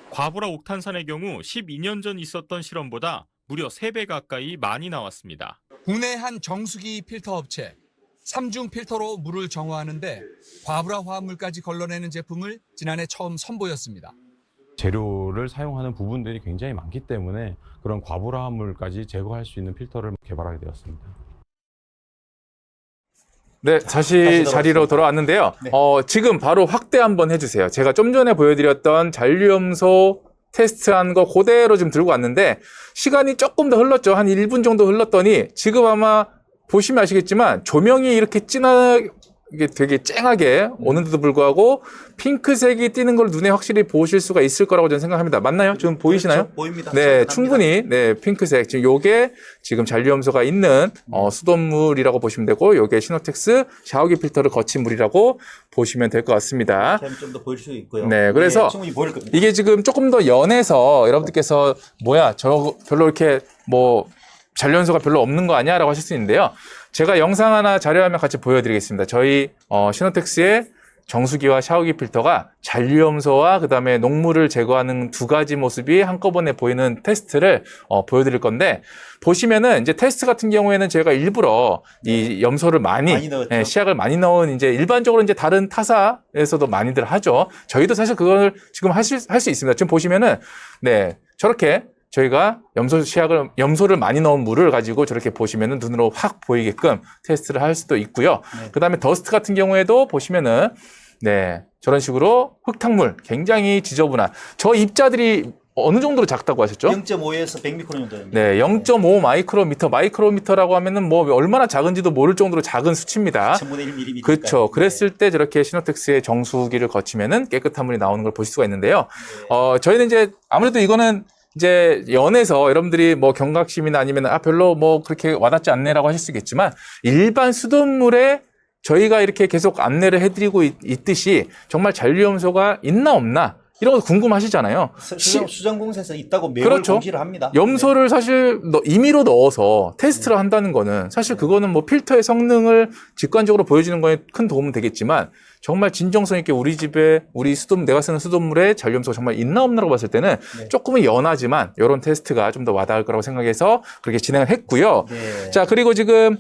과불화 옥탄산의 경우 12년 전 있었던 실험보다 무려 3배 가까이 많이 나왔습니다. 국내 한 정수기 필터 업체 3중 필터로 물을 정화하는데 과불화 화합물까지 걸러내는 제품을 지난해 처음 선보였습니다. 재료를 사용하는 부분들이 굉장히 많기 때문에 그런 과불화물까지 제거할 수 있는 필터를 개발하게 되었습니다. 네, 다시 자리로 돌아왔는데요. 네. 지금 바로 확대 한번 해주세요. 제가 좀 전에 보여드렸던 잔류염소 테스트한 거 그대로 지금 들고 왔는데 시간이 조금 더 흘렀죠. 한 1분 정도 흘렀더니 지금 아마 보시면 아시겠지만 조명이 이렇게 이게 되게 쨍하게 오는데도 불구하고 핑크색이 띄는 걸 눈에 확실히 보실 수가 있을 거라고 저는 생각합니다. 맞나요? 지금 보이시나요? 그렇죠. 보입니다. 네, 정확합니다. 충분히 네 핑크색. 지금 요게 지금 잔류염소가 있는 수돗물이라고 보시면 되고 요게 시노텍스 샤워기 필터를 거친 물이라고 보시면 될 것 같습니다. 좀 더 보일 수 있고요. 네, 그래서 충분히 보일 겁니다. 이게 지금 조금 더 연해서 여러분들께서 뭐야 저 별로 이렇게 뭐 잔류염소가 별로 없는 거 아니야? 라고 하실 수 있는데요. 제가 영상 하나 자료화면 같이 보여드리겠습니다. 저희 시노텍스의 정수기와 샤워기 필터가 잔류염소와 그다음에 녹물을 제거하는 두 가지 모습이 한꺼번에 보이는 테스트를 보여드릴 건데 보시면은 이제 테스트 같은 경우에는 제가 일부러 이 염소를 많이 넣었죠. 시약을 많이 넣은 이제 일반적으로 이제 다른 타사에서도 많이들 하죠. 저희도 사실 그걸 지금 할 수 있습니다. 지금 보시면은 네 저렇게 저희가 염소를 많이 넣은 물을 가지고 저렇게 보시면은 눈으로 확 보이게끔 테스트를 할 수도 있고요. 네. 그 다음에 더스트 같은 경우에도 보시면은, 네, 저런 식으로 흙탕물 굉장히 지저분한, 저 입자들이 어느 정도로 작다고 하셨죠? 0.5에서 100미크론 정도입니다. 네, 0.5 마이크로미터라고 하면은 뭐 얼마나 작은지도 모를 정도로 작은 수치입니다. 1000분의 1mm. 그렇죠. 그랬을 때 저렇게 시노텍스의 정수기를 거치면은 깨끗한 물이 나오는 걸 보실 수가 있는데요. 저희는 이제 아무래도 이거는 이제 연에서 여러분들이 뭐 경각심이나 아니면 별로 뭐 그렇게 와닿지 않네라고 하실 수 있겠지만 일반 수돗물에 저희가 이렇게 계속 안내를 해드리고 있듯이 정말 잔류염소가 있나 없나 이런 거 궁금하시잖아요. 수정공사에서 있다고 매월 그렇죠. 공지를 합니다. 염소를 사실 임의로 넣어서 테스트를 한다는 거는 사실 그거는 뭐 필터의 성능을 직관적으로 보여주는 거에 큰 도움은 되겠지만 정말 진정성 있게 우리 집에 내가 쓰는 수돗물에 잔류염소가 정말 있나 없나라고 봤을 때는 조금은 연하지만 이런 테스트가 좀 더 와닿을 거라고 생각해서 그렇게 진행을 했고요. 네. 자, 그리고 지금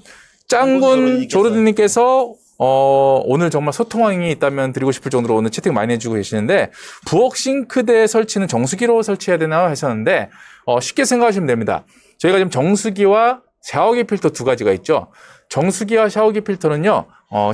짱군 조르드님께서 오늘 정말 소통왕이 있다면 드리고 싶을 정도로 오늘 채팅 많이 해주고 계시는데 부엌 싱크대 설치는 정수기로 설치해야 되나 하셨는데 쉽게 생각하시면 됩니다. 저희가 지금 정수기와 샤워기 필터 두 가지가 있죠. 정수기와 샤워기 필터는요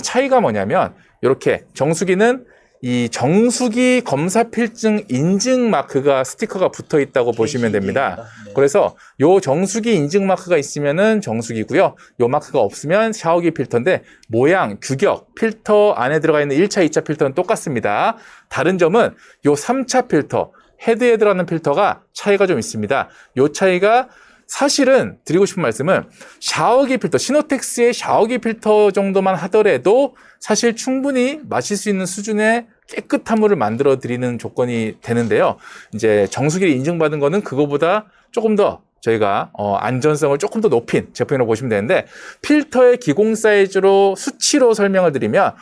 차이가 뭐냐면 이렇게 정수기는 이 정수기 검사 필증 인증 마크가 스티커가 붙어 있다고 보시면 됩니다. 네. 그래서 요 정수기 인증 마크가 있으면은 정수기고요. 요 마크가 없으면 샤워기 필터인데 모양, 규격, 필터 안에 들어가 있는 1차, 2차 필터는 똑같습니다. 다른 점은 요 3차 필터, 헤드에 들어가는 필터가 차이가 좀 있습니다. 요 차이가 사실은 드리고 싶은 말씀은 샤워기 필터, 시노텍스의 샤워기 필터 정도만 하더라도 사실 충분히 마실 수 있는 수준의 깨끗한 물을 만들어 드리는 조건이 되는데요. 이제 정수기를 인증받은 거는 그거보다 조금 더 저희가 안전성을 조금 더 높인 제품이라고 보시면 되는데 필터의 기공 사이즈로 수치로 설명을 드리면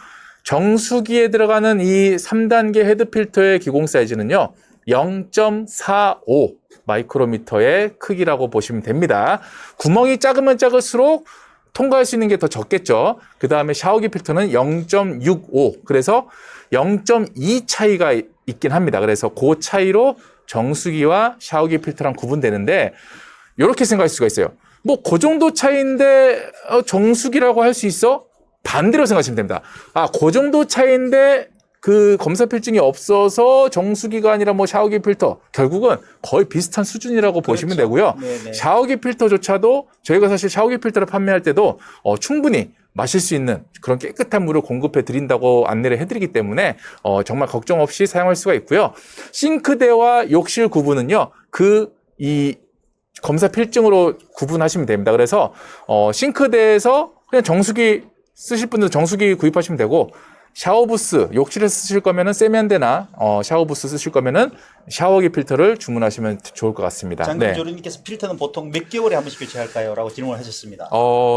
정수기에 들어가는 이 3단계 헤드 필터의 기공 사이즈는요. 0.45 마이크로미터의 크기라고 보시면 됩니다. 구멍이 작으면 작을수록 통과할 수 있는 게 더 적겠죠. 그 다음에 샤워기 필터는 0.65 그래서 0.2 차이가 있긴 합니다. 그래서 그 차이로 정수기와 샤워기 필터랑 구분되는데 이렇게 생각할 수가 있어요. 뭐 그 정도 차이인데 정수기라고 할 수 있어? 반대로 생각하시면 됩니다. 아, 그 정도 차이인데 그 검사 필증이 없어서 정수기가 아니라 뭐 샤워기 필터 결국은 거의 비슷한 수준이라고 보시면 되고요. 네네. 샤워기 필터조차도 저희가 사실 샤워기 필터를 판매할 때도 충분히 마실 수 있는 그런 깨끗한 물을 공급해 드린다고 안내를 해드리기 때문에 정말 걱정 없이 사용할 수가 있고요. 싱크대와 욕실 구분은요, 이 검사 필증으로 구분하시면 됩니다. 그래서 싱크대에서 그냥 정수기 쓰실 분들은 정수기 구입하시면 되고, 샤워부스, 욕실에 쓰실 거면은 세면대나 샤워부스 쓰실 거면은 샤워기 필터를 주문하시면 좋을 것 같습니다. 장금 네. 조리님께서 필터는 보통 몇 개월에 한 번씩 교체할까요? 라고 질문을 하셨습니다.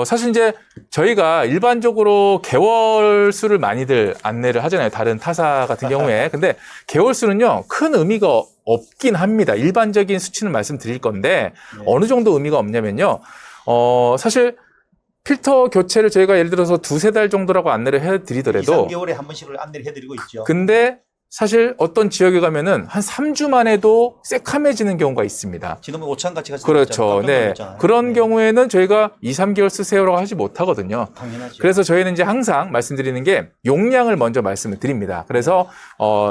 사실 이제 저희가 일반적으로 개월 수를 많이들 안내를 하잖아요. 다른 타사 같은 경우에. 근데 개월 수는요, 큰 의미가 없긴 합니다. 일반적인 수치는 말씀드릴 건데, 네. 어느 정도 의미가 없냐면요. 사실 필터 교체를 저희가 예를 들어서 2-3달 정도라고 안내를 해드리더라도 2-3개월에 한 번씩을 안내를 해드리고 있죠. 근데 사실 어떤 지역에 가면은 한 3주 만에도 새카매지는 경우가 있습니다. 지난번에 오찬 같이 가서 그렇죠. 네. 그런 경우에는 저희가 2-3개월 쓰세요라고 하지 못하거든요. 당연하죠. 그래서 저희는 이제 항상 말씀드리는 게 용량을 먼저 말씀을 드립니다. 그래서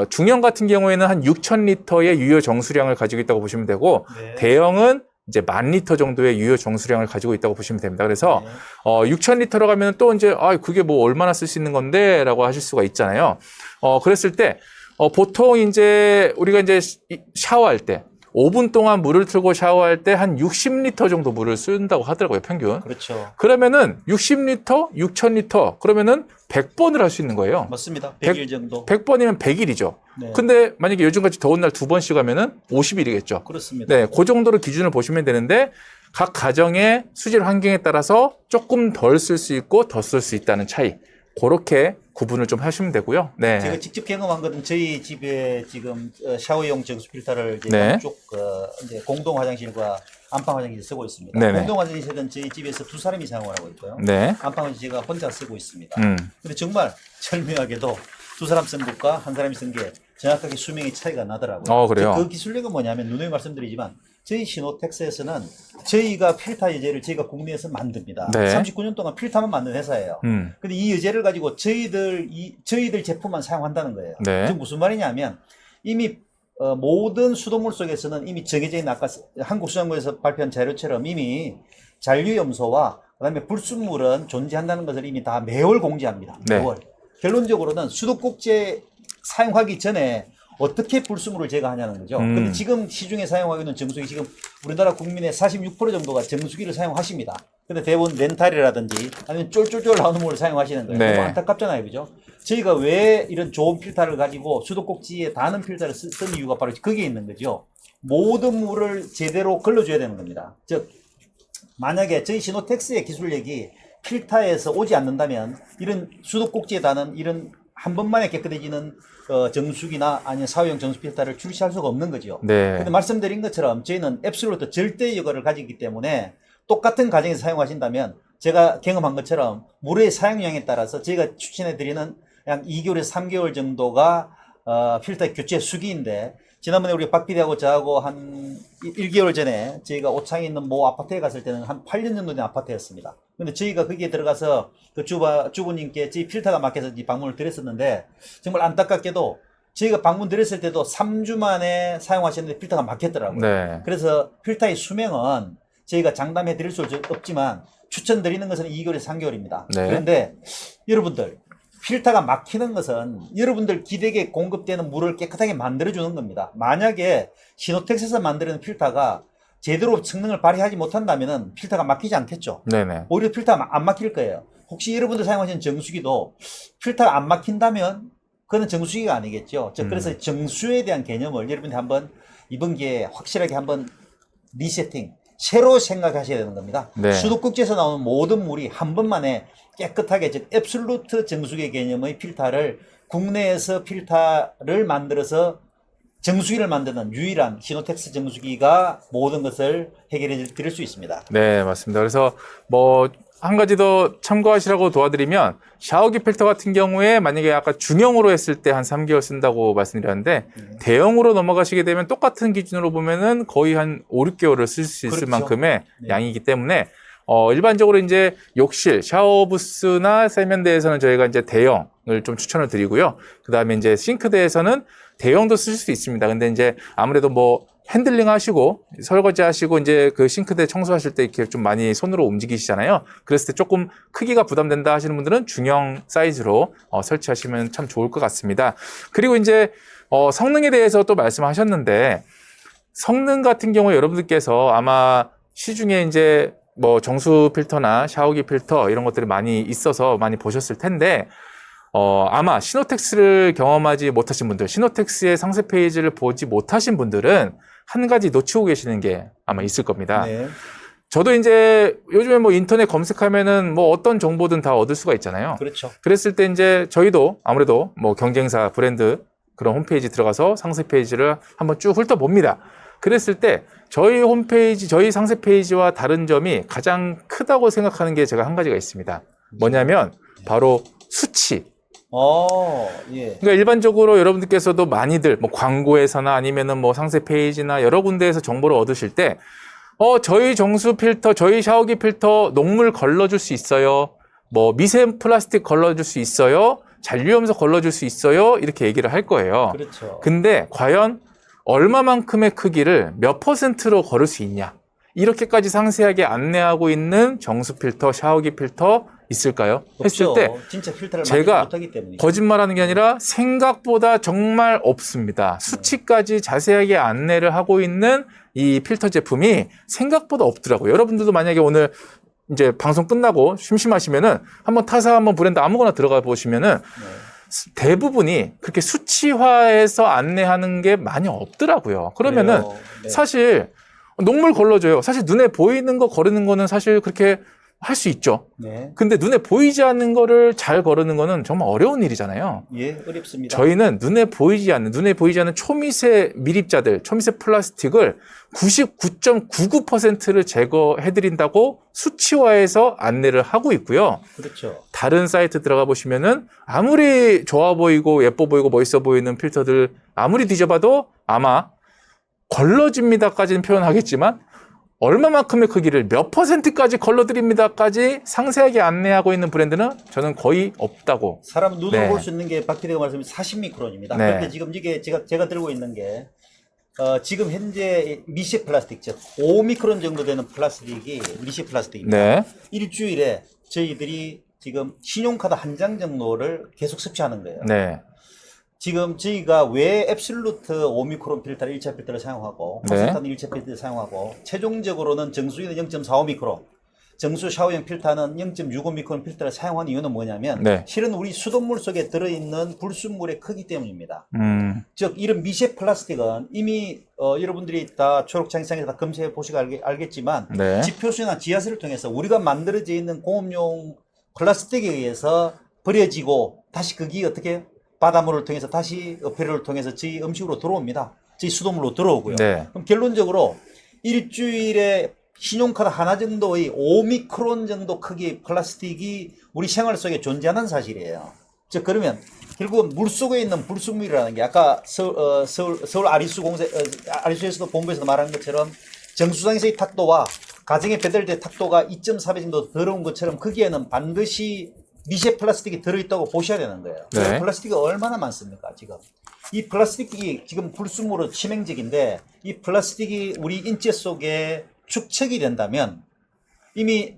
중형 같은 경우에는 한 6,000리터의 유효 정수량을 가지고 있다고 보시면 되고, 네. 대형은 이제 10,000리터 정도의 유효 정수량을 가지고 있다고 보시면 됩니다. 그래서 네. 6,000리터로 가면 또 이제 그게 뭐 얼마나 쓸 수 있는 건데라고 하실 수가 있잖아요. 그랬을 때 보통 이제 우리가 이제 샤워할 때 5분 동안 물을 틀고 샤워할 때 한 60리터 정도 물을 쓴다고 하더라고요, 평균. 그렇죠. 그러면은 60리터, 6,000리터 그러면은 100번을 할 수 있는 거예요. 맞습니다. 100일 정도. 100번이면 100일이죠. 네. 근데 만약에 요즘같이 더운 날 2번씩 하면은 50일이겠죠. 그렇습니다. 네, 그 정도로 기준을 보시면 되는데, 각 가정의 수질 환경에 따라서 조금 덜 쓸 수 있고 더 쓸 수 있다는 차이, 그렇게 구분을 좀 하시면 되고요. 네. 제가 직접 경험한 것은 저희 집에 지금 샤워용 정수 필터를 이제 네. 양쪽 이제 공동 화장실과 안방 화장실 쓰고 있습니다. 네네. 공동 화장실은 저희 집에서 2사람이 사용을 하고 있고요. 네. 안방 화장실 제가 혼자 쓰고 있습니다. 음. 근데 정말 절묘하게도 2사람 쓴 것과 한 사람이 쓴 게 정확하게 수명의 차이가 나더라고요. 그래요? 그 기술력은 뭐냐면 누누이 말씀드리지만 저희 시노텍스에서는 저희가 필터 여제를 저희가 국내에서 만듭니다. 네. 39년 동안 필터만 만든 회사예요. 근데 이 여제를 가지고 저희들 제품만 사용한다는 거예요. 네. 즉 무슨 말이냐면 이미 모든 수돗물 속에서는 이미 정해져 있는 아까 한국수자원에서 발표한 자료처럼 이미 잔류염소와 그다음에 불순물은 존재한다는 것을 이미 다 매월 공지합니다. 네. 매월. 결론적으로는 수도꼭지에 사용하기 전에 어떻게 불순물을 제거하냐는 거죠. 근데 지금 시중에 사용하고 있는 정수기, 지금 우리나라 국민의 46% 정도가 정수기를 사용하십니다. 근데 대부분 렌탈이라든지 아니면 쫄쫄쫄 나오는 물을 사용하시는 거예요. 네. 너무 안타깝잖아요. 그죠? 저희가 왜 이런 좋은 필터를 가지고 수도꼭지에 닿는 필터를 쓴 이유가 바로 거기에 있는 거죠. 모든 물을 제대로 걸러줘야 되는 겁니다. 즉, 만약에 저희 시노텍스의 기술력이 필터에서 오지 않는다면 이런 수도꼭지에 닿는 이런 한 번만에 깨끗해지는 정수기나 아니면 사회용 정수 필터를 출시할 수가 없는 거죠. 네. 근데 말씀드린 것처럼 저희는 앱솔루트 절대 여과를 가지고 있기 때문에 똑같은 가정에서 사용하신다면 제가 경험한 것처럼 물의 사용량에 따라서 저희가 추천해 드리는 약 2개월에서 3개월 정도가 필터 교체 수기인데, 지난번에 우리 박 PD하고 저하고 한 1개월 전에 저희가 오창에 있는 모 아파트에 갔을 때는 한 8년 정도 된 아파트였습니다. 근데 저희가 거기에 들어가서 그 주부님께 저희 필터가 막혀서 방문을 드렸었는데, 정말 안타깝게도 저희가 방문 드렸을 때도 3주 만에 사용하셨는데 필터가 막혔더라고요. 네. 그래서 필터의 수명은 저희가 장담해 드릴 수 없지만 추천드리는 것은 2개월에서 3개월입니다. 네. 그런데 여러분들, 필터가 막히는 것은 여러분들 기대에 공급되는 물을 깨끗하게 만들어주는 겁니다. 만약에 시노텍스에서 만드는 필터가 제대로 성능을 발휘하지 못한다면 필터가 막히지 않겠죠. 네네. 오히려 필터가 안 막힐 거예요. 혹시 여러분들 사용하시는 정수기도 필터가 안 막힌다면 그건 정수기가 아니겠죠. 그래서 정수에 대한 개념을 여러분이 한번 이번 기회에 확실하게 한번 리세팅, 새로 생각하셔야 되는 겁니다. 네. 수도꼭지에서 나오는 모든 물이 한 번만에 깨끗하게, 즉 앱솔루트 정수기 개념의 필터를 국내에서 필터를 만들어서 정수기를 만드는 유일한 시노텍스 정수기가 모든 것을 해결해 드릴 수 있습니다. 네, 맞습니다. 그래서 뭐 한 가지 더 참고하시라고 도와드리면, 샤워기 필터 같은 경우에 만약에 아까 중형으로 했을 때 한 3개월 쓴다고 말씀드렸는데, 대형으로 넘어가시게 되면 똑같은 기준으로 보면은 거의 한 5, 6개월을 쓸 수 있을 그렇죠. 만큼의 네. 양이기 때문에 일반적으로 이제 욕실, 샤워부스나 세면대에서는 저희가 이제 대형을 좀 추천을 드리고요. 그 다음에 이제 싱크대에서는 대형도 쓰실 수 있습니다. 근데 이제 아무래도 뭐 핸들링 하시고 설거지 하시고 이제 그 싱크대 청소하실 때 이렇게 좀 많이 손으로 움직이시잖아요. 그랬을 때 조금 크기가 부담된다 하시는 분들은 중형 사이즈로 설치하시면 참 좋을 것 같습니다. 그리고 이제 성능에 대해서 또 말씀하셨는데 성능 같은 경우에 여러분들께서 아마 시중에 이제 뭐 정수 필터나 샤워기 필터 이런 것들이 많이 있어서 많이 보셨을 텐데 아마 시노텍스를 경험하지 못하신 분들, 시노텍스의 상세 페이지를 보지 못하신 분들은 한 가지 놓치고 계시는 게 아마 있을 겁니다. 네. 저도 이제 요즘에 뭐 인터넷 검색하면은 뭐 어떤 정보든 다 얻을 수가 있잖아요. 그렇죠. 그랬을 때 이제 저희도 아무래도 뭐 경쟁사 브랜드 그런 홈페이지 들어가서 상세 페이지를 한번 쭉 훑어봅니다. 그랬을 때 저희 홈페이지, 저희 상세 페이지와 다른 점이 가장 크다고 생각하는 게 제가 한 가지가 있습니다. 뭐냐면 바로 수치. 예. 그러니까 일반적으로 여러분들께서도 많이들 뭐 광고에서나 아니면은 뭐 상세 페이지나 여러 군데에서 정보를 얻으실 때 저희 정수 필터, 저희 샤워기 필터 녹물 걸러줄 수 있어요. 뭐 미세 플라스틱 걸러줄 수 있어요. 잔류염소 걸러줄 수 있어요. 이렇게 얘기를 할 거예요. 그렇죠. 근데 과연 얼마만큼의 크기를 몇 %로 걸을 수 있냐? 이렇게까지 상세하게 안내하고 있는 정수 필터, 샤워기 필터 있을까요? 했을 없죠. 때 진짜 필터를 제가 만들지 못하기 때문이죠. 거짓말하는 게 아니라 생각보다 정말 없습니다. 수치까지 자세하게 안내를 하고 있는 이 필터 제품이 생각보다 없더라고요. 여러분들도 만약에 오늘 이제 방송 끝나고 심심하시면은 한번 타사 한번 브랜드 아무거나 들어가 보시면은 대부분이 그렇게 수치화해서 안내하는 게 많이 없더라고요. 그러면은 그래요. 네. 사실 녹물 걸러줘요. 사실 눈에 보이는 거 거르는 거는 사실 그렇게 할 수 있죠. 네. 근데 눈에 보이지 않는 거를 잘 거르는 거는 정말 어려운 일이잖아요. 예, 어렵습니다. 저희는 눈에 보이지 않는 초미세 밀입자들, 초미세 플라스틱을 99.99%를 제거해드린다고 수치화해서 안내를 하고 있고요. 그렇죠. 다른 사이트 들어가 보시면은 아무리 좋아 보이고 예뻐 보이고 멋있어 보이는 필터들 아무리 뒤져봐도 아마 걸러집니다까지는 표현하겠지만 얼마만큼의 크기를 몇 %까지 걸러드립니다까지 상세하게 안내하고 있는 브랜드는 저는 거의 없다고. 사람 눈으로 네. 볼 수 있는 게 박 PD가 말씀하신 40미크론입니다. 네. 그런데 지금 이게 제가 들고 있는 게 지금 현재 미세 플라스틱, 즉 5미크론 정도 되는 플라스틱이 미세 플라스틱입니다. 네. 일주일에 저희들이 지금 신용카드 한 장 정도를 계속 섭취하는 거예요. 네. 지금 저희가 왜 앱솔루트 5미크론 필터를 1차 필터를 사용하고 네. 포스탄 1차 필터를 사용하고 최종적으로는 정수기는 0.45미크론, 정수 샤워용 필터는 0.65미크론 필터를 사용하는 이유는 뭐냐면 네. 실은 우리 수돗물 속에 들어있는 불순물의 크기 때문입니다. 즉 이런 미세 플라스틱은 이미 여러분들이 다 초록창상에서 다 검색해 보시고 알겠지만 네. 지표수나 지하수를 통해서 우리가 만들어져 있는 공업용 플라스틱에 의해서 버려지고 다시 그게 어떻게 바닷물을 통해서 다시 어패류를 통해서 저희 음식으로 들어옵니다. 저희 수돗물로 들어오고요. 네. 그럼 결론적으로 일주일에 신용카드 하나 정도의 5미크론 정도 크기의 플라스틱이 우리 생활 속에 존재하는 사실이에요. 즉 그러면 결국은 물속에 있는 불순물이라는 게 아까 서울 아리수에서도 본부에서도 말한 것처럼 정수장에서의 탁도와 가정에 배달될 탁도가 2.4배 정도 더러운 것처럼 거기에는 반드시 미세 플라스틱이 들어있다고 보셔야 되는 거예요. 네. 플라스틱이 얼마나 많습니까, 지금? 이 플라스틱이 지금 불순물로 치명적인데, 이 플라스틱이 우리 인체 속에 축적이 된다면, 이미,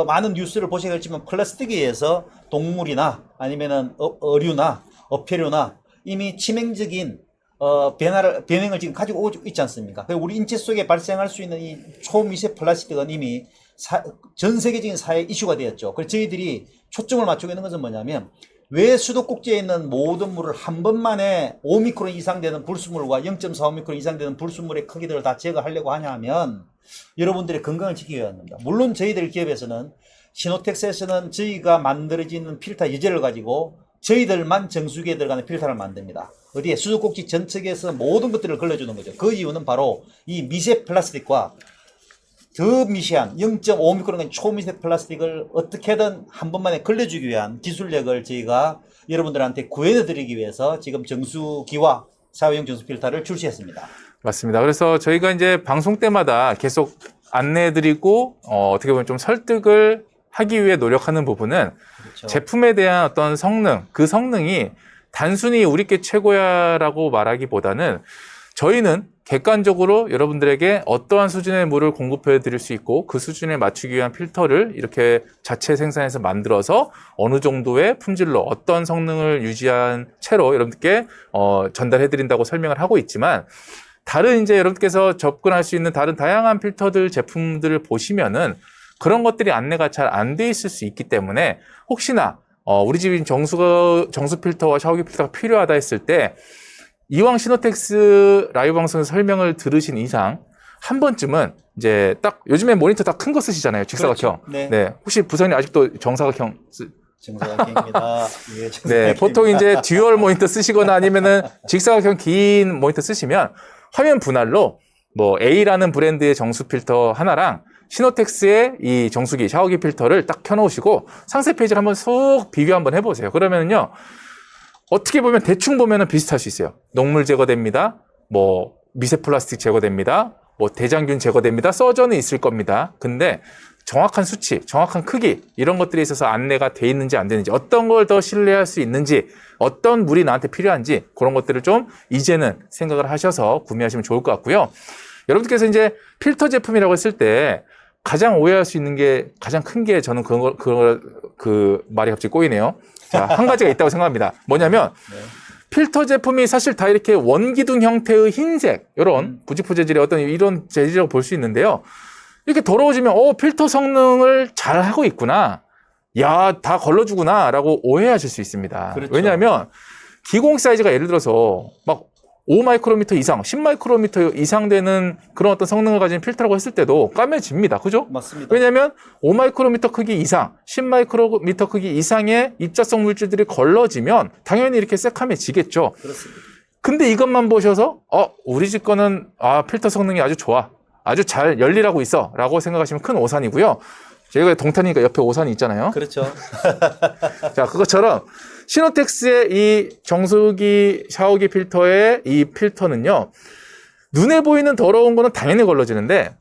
많은 뉴스를 보시겠지만, 플라스틱에 의해서 동물이나, 아니면은, 어류나, 어패류나, 이미 치명적인, 변행을 지금 가지고 오고 있지 않습니까? 우리 인체 속에 발생할 수 있는 이 초미세 플라스틱은 이미 전 세계적인 사회 이슈가 되었죠. 그래서 저희들이 초점을 맞추고 있는 것은 뭐냐면 왜 수도꼭지에 있는 모든 물을 한 번만에 5미크론 이상 되는 불순물과 0.45미크론 이상 되는 불순물의 크기들을 다 제거하려고 하냐 하면 여러분들의 건강을 지키기 위함입니다. 물론 저희들 기업에서는 시노텍스에서는 저희가 만들어지는 필터 예제를 가지고 저희들만 정수기에 들어가는 필터를 만듭니다. 어디에? 수도꼭지 전측에서 모든 것들을 걸러주는 거죠. 그 이유는 바로 이 미세 플라스틱과 더 미세한 0.5미크론의 초미세 플라스틱을 어떻게든 한 번만에 걸러주기 위한 기술력을 저희가 여러분들한테 구해드리기 위해서 지금 정수기와 사회용 정수 필터를 출시했습니다. 맞습니다. 그래서 저희가 이제 방송 때마다 계속 안내해드리고 어떻게 보면 좀 설득을 하기 위해 노력하는 부분은 그렇죠. 제품에 대한 어떤 성능, 그 성능이 단순히 우리 게 최고야라고 말하기보다는 저희는 객관적으로 여러분들에게 어떠한 수준의 물을 공급해 드릴 수 있고 그 수준에 맞추기 위한 필터를 이렇게 자체 생산해서 만들어서 어느 정도의 품질로 어떤 성능을 유지한 채로 여러분들께 전달해 드린다고 설명을 하고 있지만, 다른 이제 여러분께서 접근할 수 있는 다른 다양한 필터들 제품들을 보시면은 그런 것들이 안내가 잘 안 돼 있을 수 있기 때문에, 혹시나 우리 집인 정수 필터와 샤워기 필터가 필요하다 했을 때 이왕 시노텍스 라이브 방송에서 설명을 들으신 이상 한 번쯤은 이제 딱 요즘에 모니터 다 큰 거 쓰시잖아요. 직사각형. 그렇죠. 네. 혹시 부서님 아직도 정사각형 정사각형입니다. 예, 네, 정사각형입니다. 보통 이제 듀얼 모니터 쓰시거나 아니면은 직사각형 긴 모니터 쓰시면 화면 분할로 뭐 A라는 브랜드의 정수 필터 하나랑 시노텍스의 이 정수기 샤워기 필터를 딱 켜놓으시고 상세 페이지를 한번 쑥 비교 한번 해보세요. 그러면은요, 어떻게 보면 대충 보면은 비슷할 수 있어요. 녹물 제거됩니다. 뭐 미세 플라스틱 제거됩니다. 뭐 대장균 제거됩니다. 써져는 있을 겁니다. 근데 정확한 수치, 정확한 크기 이런 것들에 있어서 안내가 돼 있는지 안 되는지, 어떤 걸 더 신뢰할 수 있는지, 어떤 물이 나한테 필요한지 그런 것들을 좀 이제는 생각을 하셔서 구매하시면 좋을 것 같고요. 여러분들께서 이제 필터 제품이라고 했을 때 가장 오해할 수 있는 게, 가장 큰 게, 저는 그 말이 갑자기 꼬이네요. 자, 한 가지가 있다고 생각합니다. 뭐냐면 필터 제품이 사실 다 이렇게 원기둥 형태의 흰색, 이런 부직포 재질의 어떤 이런 재질이라고 볼 수 있는데요. 이렇게 더러워지면 필터 성능을 잘 하고 있구나, 야, 다 걸러주구나 라고 오해하실 수 있습니다. 그렇죠. 왜냐하면 기공 사이즈가 예를 들어서 막 5마이크로미터 이상, 10마이크로미터 이상 되는 그런 어떤 성능을 가진 필터라고 했을 때도 까매집니다. 그죠? 맞습니다. 왜냐하면 5마이크로미터 크기 이상, 10마이크로미터 크기 이상의 입자성 물질들이 걸러지면 당연히 이렇게 새카매지겠죠. 그렇습니다. 근데 이것만 보셔서 우리 집 거는 필터 성능이 아주 좋아, 아주 잘 열일하고 있어 라고 생각하시면 큰 오산이고요. 저희가 동탄이니까 옆에 오산이 있잖아요. 그렇죠. 자, 그것처럼 시노텍스의 이 정수기 샤워기 필터의 이 필터는요, 눈에 보이는 더러운 거는 당연히 걸러지는데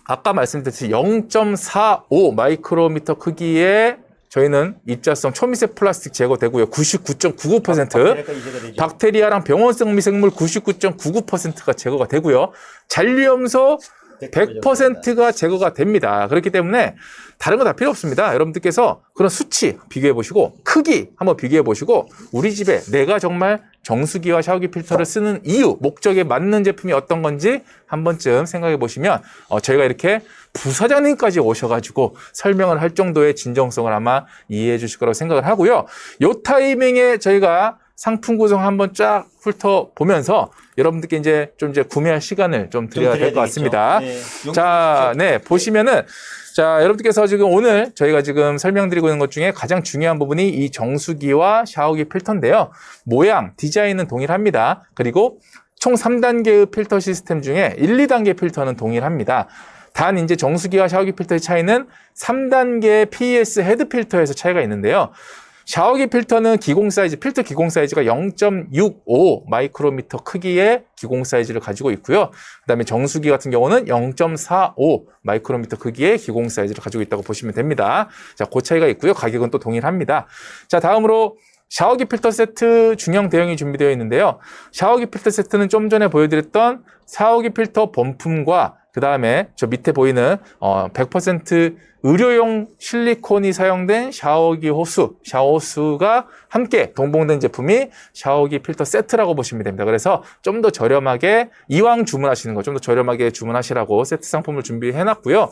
아까 말씀드렸듯이 0.45 마이크로미터 크기의 저희는 입자성 초미세 플라스틱 제거되고요. 99.99% 박테리아랑 병원성 미생물 99.99%가 제거가 되고요. 잔류염소 100%가 제거가 됩니다. 그렇기 때문에 다른 거 다 필요 없습니다. 여러분들께서 그런 수치 비교해 보시고 크기 한번 비교해 보시고 우리 집에 내가 정말 정수기와 샤워기 필터를 쓰는 이유, 목적에 맞는 제품이 어떤 건지 한 번쯤 생각해 보시면 저희가 이렇게 부사장님까지 오셔가지고 설명을 할 정도의 진정성을 아마 이해해 주실 거라고 생각을 하고요. 요 타이밍에 저희가 상품 구성 한번 쫙 훑어보면서 여러분들께 이제 구매할 시간을 좀 드려야 될 것 같습니다. 네. 자, 네, 보시면은, 자, 여러분들께서 지금 오늘 저희가 지금 설명드리고 있는 것 중에 가장 중요한 부분이 이 정수기와 샤워기 필터인데요. 모양, 디자인은 동일합니다. 그리고 총 3단계의 필터 시스템 중에 1, 2단계 필터는 동일합니다. 단 이제 정수기와 샤워기 필터의 차이는 3단계 PES 헤드 필터에서 차이가 있는데요. 샤워기 필터는 기공 사이즈, 필터 기공 사이즈가 0.65 마이크로미터 크기의 기공 사이즈를 가지고 있고요. 그다음에 정수기 같은 경우는 0.45 마이크로미터 크기의 기공 사이즈를 가지고 있다고 보시면 됩니다. 자, 그 차이가 있고요. 가격은 또 동일합니다. 자, 다음으로 샤워기 필터 세트 중형 대형이 준비되어 있는데요. 샤워기 필터 세트는 좀 전에 보여드렸던 샤워기 필터 본품과 그 다음에 저 밑에 보이는 100% 의료용 실리콘이 사용된 샤워기 호수, 샤워 호수가 함께 동봉된 제품이 샤워기 필터 세트라고 보시면 됩니다. 그래서 좀 더 저렴하게, 이왕 주문하시는 거 좀 더 저렴하게 주문하시라고 세트 상품을 준비해 놨고요.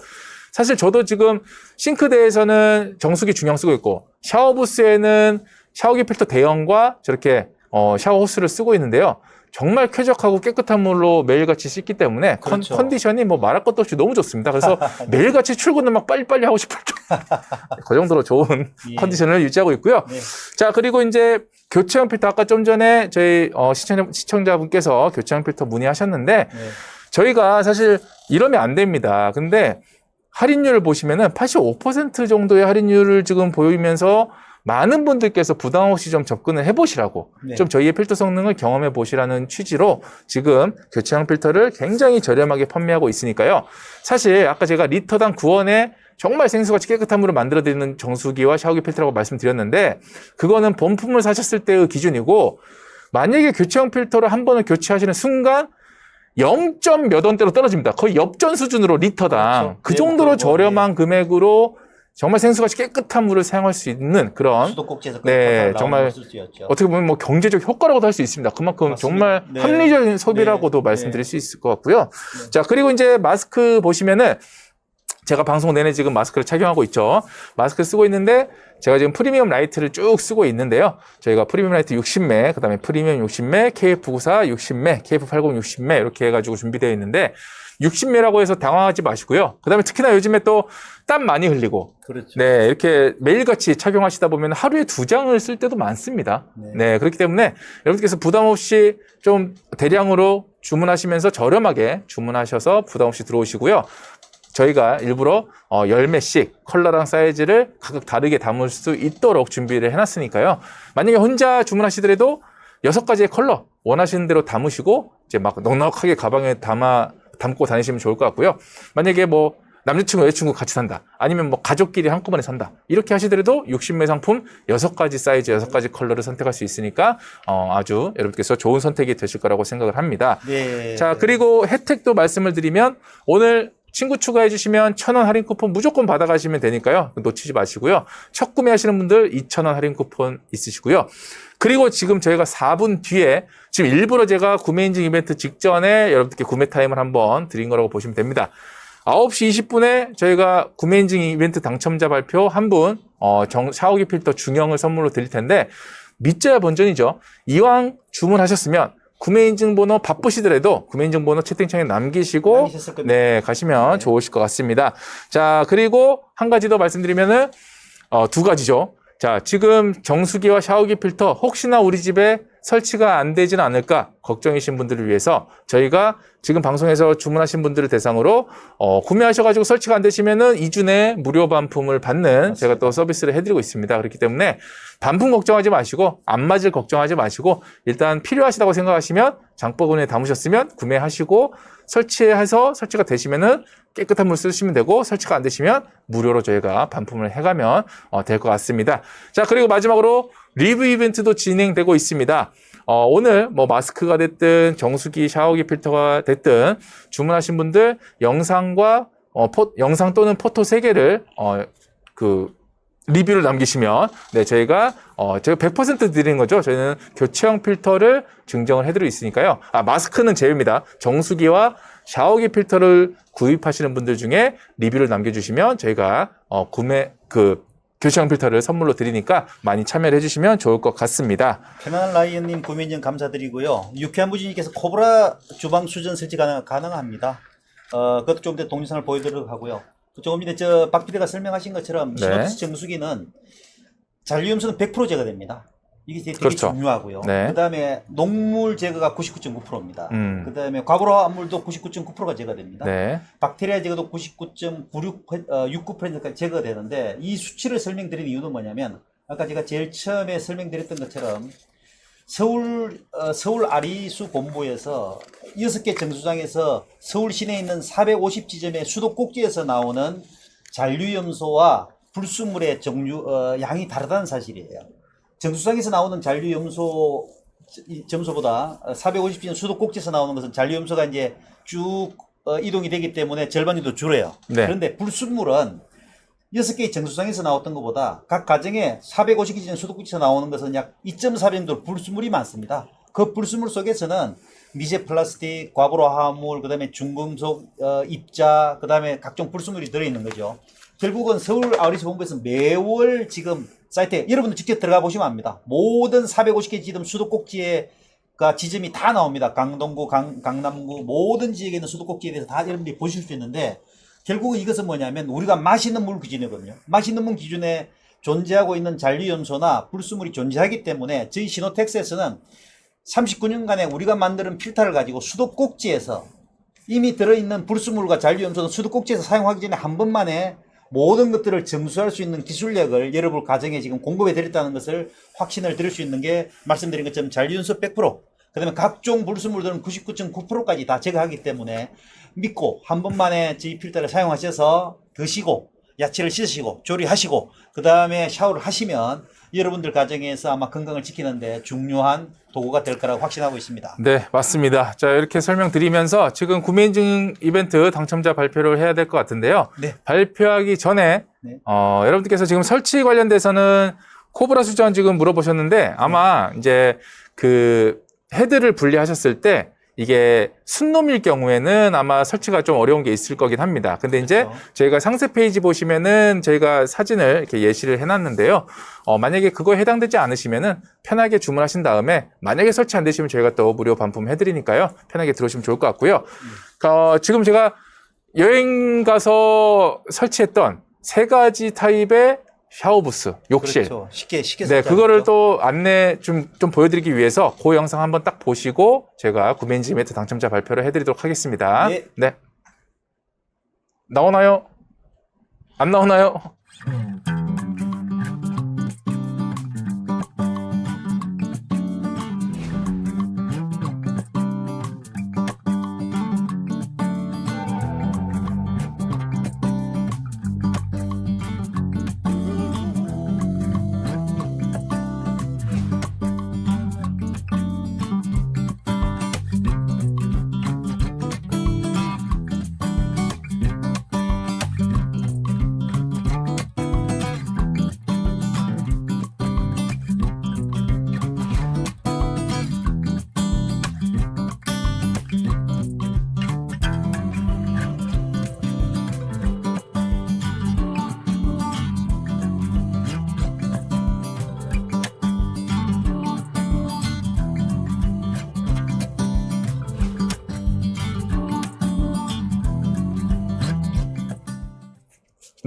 사실 저도 지금 싱크대에서는 정수기 중형 쓰고 있고 샤워 부스에는 샤워기 필터 대형과 저렇게 샤워 호스를 쓰고 있는데요. 정말 쾌적하고 깨끗한 물로 매일같이 씻기 때문에 그렇죠. 컨디션이 뭐 말할 것도 없이 너무 좋습니다. 그래서 매일같이 출근을 막 빨리빨리 하고 싶을 정도. 그 정도로 좋은 예. 컨디션을 유지하고 있고요. 네. 자, 그리고 이제 교체형 필터, 아까 좀 전에 저희 시청자분께서 교체형 필터 문의하셨는데 네. 저희가 사실 이러면 안 됩니다. 근데 할인율을 보시면은 85% 정도의 할인율을 지금 보이면서 많은 분들께서 부담 없이 좀 접근을 해보시라고 네. 좀 저희의 필터 성능을 경험해 보시라는 취지로 지금 교체형 필터를 굉장히 저렴하게 판매하고 있으니까요. 사실 아까 제가 리터당 9원에 정말 생수같이 깨끗한 물을 만들어드리는 정수기와 샤워기 필터라고 말씀드렸는데 그거는 본품을 사셨을 때의 기준이고 만약에 교체형 필터를 한 번을 교체하시는 순간 0. 몇 원대로 떨어집니다. 거의 역전 수준으로 리터당 그렇죠. 그 네, 정도로 그리고, 저렴한 금액으로 정말 생수같이 깨끗한 물을 사용할 수 있는 그런 수도꼭지에서 네, 정말 수였죠. 어떻게 보면 뭐 경제적 효과라고도 할 수 있습니다. 그만큼 맞습니다. 정말 네. 합리적인 소비라고도 네. 말씀드릴 네. 수 있을 것 같고요. 자, 그리고 이제 마스크 보시면은 제가 방송 내내 지금 마스크를 착용하고 있죠. 마스크 쓰고 있는데 제가 지금 프리미엄 라이트를 쭉 쓰고 있는데요. 저희가 프리미엄 라이트 60매, 그 다음에 프리미엄 60매, KF94 60매, KF80 60매 이렇게 해가지고 준비되어 있는데 60매라고 해서 당황하지 마시고요. 그 다음에 특히나 요즘에 또 땀 많이 흘리고 그렇죠. 네, 이렇게 매일같이 착용하시다 보면 하루에 2장을 쓸 때도 많습니다. 네. 네, 그렇기 때문에 여러분께서 부담 없이 좀 대량으로 주문하시면서 저렴하게 주문하셔서 부담 없이 들어오시고요. 저희가 일부러 10매씩 컬러랑 사이즈를 각각 다르게 담을 수 있도록 준비를 해놨으니까요. 만약에 혼자 주문하시더라도 6가지의 컬러 원하시는 대로 담으시고 이제 막 넉넉하게 가방에 담고 다니시면 좋을 것 같고요. 만약에 뭐 남자친구, 여자친구 같이 산다. 아니면 뭐 가족끼리 한꺼번에 산다. 이렇게 하시더라도 60매 상품 6가지 사이즈, 6가지 컬러를 선택할 수 있으니까 아주 여러분께서 좋은 선택이 되실 거라고 생각을 합니다. 네. 자, 그리고 혜택도 말씀을 드리면 오늘 친구 추가해 주시면 1,000원 할인 쿠폰 무조건 받아가시면 되니까요. 놓치지 마시고요. 첫 구매하시는 분들 2,000원 할인 쿠폰 있으시고요. 그리고 지금 저희가 4분 뒤에 지금 일부러 제가 구매 인증 이벤트 직전에 여러분들께 구매 타임을 한번 드린 거라고 보시면 됩니다. 9시 20분에 저희가 구매 인증 이벤트 당첨자 발표 한 분, 샤워기 필터 중형을 선물로 드릴 텐데, 믿져야 본전이죠. 이왕 주문하셨으면, 구매 인증 번호 바쁘시더라도 구매 인증 번호 채팅창에 남기시고, 남기셨을 겁니다. 네, 가시면 네. 좋으실 것 같습니다. 자, 그리고 한 가지 더 말씀드리면은, 2가지죠. 자, 지금 정수기와 샤워기 필터 혹시나 우리 집에 설치가 안 되지는 않을까 걱정이신 분들을 위해서 저희가 지금 방송에서 주문하신 분들을 대상으로 구매하셔가지고 설치가 안 되시면은 2주 내에 무료 반품을 받는 제가 또 서비스를 해드리고 있습니다. 그렇기 때문에 반품 걱정하지 마시고 안 맞을 걱정하지 마시고 일단 필요하시다고 생각하시면 장바구니에 담으셨으면 구매하시고 설치해서 설치가 되시면은 깨끗한 물 쓰시면 되고 설치가 안 되시면 무료로 저희가 반품을 해가면 될 것 같습니다. 자, 그리고 마지막으로 리뷰 이벤트도 진행되고 있습니다. 오늘 뭐 마스크가 됐든 정수기 샤워기 필터가 됐든 주문하신 분들 영상과 영상 또는 포토 3개를 리뷰를 남기시면 네, 저희가 100% 드리는 거죠. 저희는 교체형 필터를 증정을 해드리고 있으니까요. 마스크는 제외입니다. 정수기와 샤워기 필터를 구입하시는 분들 중에 리뷰를 남겨주시면 저희가 교체형 필터를 선물로 드리니까 많이 참여를 해주시면 좋을 것 같습니다. 편안한 라이언님 구매 인증 감사드리고요. 유쾌한 부지님께서 코브라 주방 수전 설치 가능합니다. 그것도 좀 더 동영상을 보여드리도록 하고요. 조금 전에 박 PD가 설명하신 것처럼 네. 신호텍스 정수기는 잔류염수는 100% 제거됩니다. 이게 되게 그렇죠. 중요하고요. 네. 그 다음에 녹물 제거가 99.9%입니다. 음. 그 다음에 과부하물도 99.9%가 제거됩니다. 네. 박테리아 제거도 99.69%까지 제거가 되는데 이 수치를 설명드린 이유는 뭐냐면 아까 제가 제일 처음에 설명드렸던 것처럼 서울 아리수 본부에서 6개 정수장에서 서울 시내에 있는 450지점의 수도꼭지에서 나오는 잔류염소와 불순물의 양이 다르다는 사실이에요. 정수장에서 나오는 잔류염소 점수보다 450지점 수도꼭지에서 나오는 것은 잔류염소가 이제 쭉 이동이 되기 때문에 절반 정도 줄어요. 네. 그런데 불순물은 6개의 정수장에서 나왔던 것보다 각 가정에 450기전 수도꼭지에서 나오는 것은 약 2.4배 정도 불순물이 많습니다. 그 불순물 속에서는 미세 플라스틱, 과부하 화합물, 그 다음에 중금속, 입자, 그 다음에 각종 불순물이 들어있는 거죠. 결국은 서울 아리수 본부에서 매월 지금 사이트에 여러분들 직접 들어가 보시면 압니다. 모든 450개 지점 수도꼭지가 지점이 다 나옵니다. 강동구, 강남구 모든 지역에 있는 수도꼭지에 대해서 다 여러분들이 보실 수 있는데 결국은 이것은 뭐냐면 우리가 마시는 물 기준이거든요. 마시는 물 기준에 존재하고 있는 잔류염소나 불순물이 존재하기 때문에 저희 신호텍스에서는 39년간에 우리가 만드는 필터를 가지고 수도꼭지에서 이미 들어있는 불순물과 잔류염소는 수도꼭지에서 사용하기 전에 한 번만에 모든 것들을 정수할 수 있는 기술력을 여러분 가정에 지금 공급해 드렸다는 것을 확신을 드릴 수 있는 게 말씀드린 것처럼 잔류연소 100%, 그다음에 각종 불순물들은 99.9%까지 다 제거하기 때문에 믿고 한 번만에 저희 필터를 사용하셔서 드시고 야채를 씻으시고 조리하시고 그 다음에 샤워를 하시면 여러분들 가정에서 아마 건강을 지키는데 중요한 도구가 될 거라고 확신하고 있습니다. 네, 맞습니다. 자, 이렇게 설명드리면서 지금 구매인증 이벤트 당첨자 발표를 해야 될 것 같은데요. 네. 발표하기 전에 네. 여러분들께서 지금 설치 관련돼서는 코브라 수전 지금 물어보셨는데 아마 이제 그 헤드를 분리하셨을 때 이게 순놈일 경우에는 아마 설치가 좀 어려운 게 있을 거긴 합니다. 근데 이제 그렇죠. 저희가 상세 페이지 보시면은 저희가 사진을 이렇게 예시를 해놨는데요. 만약에 그거에 해당되지 않으시면은 편하게 주문하신 다음에 만약에 설치 안 되시면 저희가 또 무료 반품 해드리니까요. 편하게 들어오시면 좋을 것 같고요. 지금 제가 여행 가서 설치했던 3가지 타입의 샤워부스, 욕실. 그렇죠. 쉽게 네, 설치하죠. 그거를 또 안내 좀 보여드리기 위해서 그 영상 한번 딱 보시고 제가 구매인증 이벤트 당첨자 발표를 해드리도록 하겠습니다. 네. 나오나요? 안 나오나요?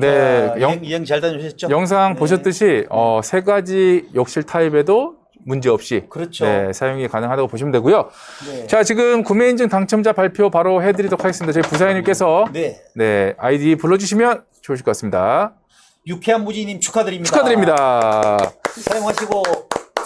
네, 여행 잘 다녀오셨죠? 영상 네. 보셨듯이 3가지 욕실 타입에도 문제 없이 그렇죠. 네, 사용이 가능하다고 보시면 되고요. 네. 자, 지금 구매인증 당첨자 발표 바로 해드리도록 하겠습니다. 저희 부사장님께서 네. 아이디 불러주시면 좋으실 것 같습니다. 유쾌한 무지님 축하드립니다. 축하드립니다. 사용하시고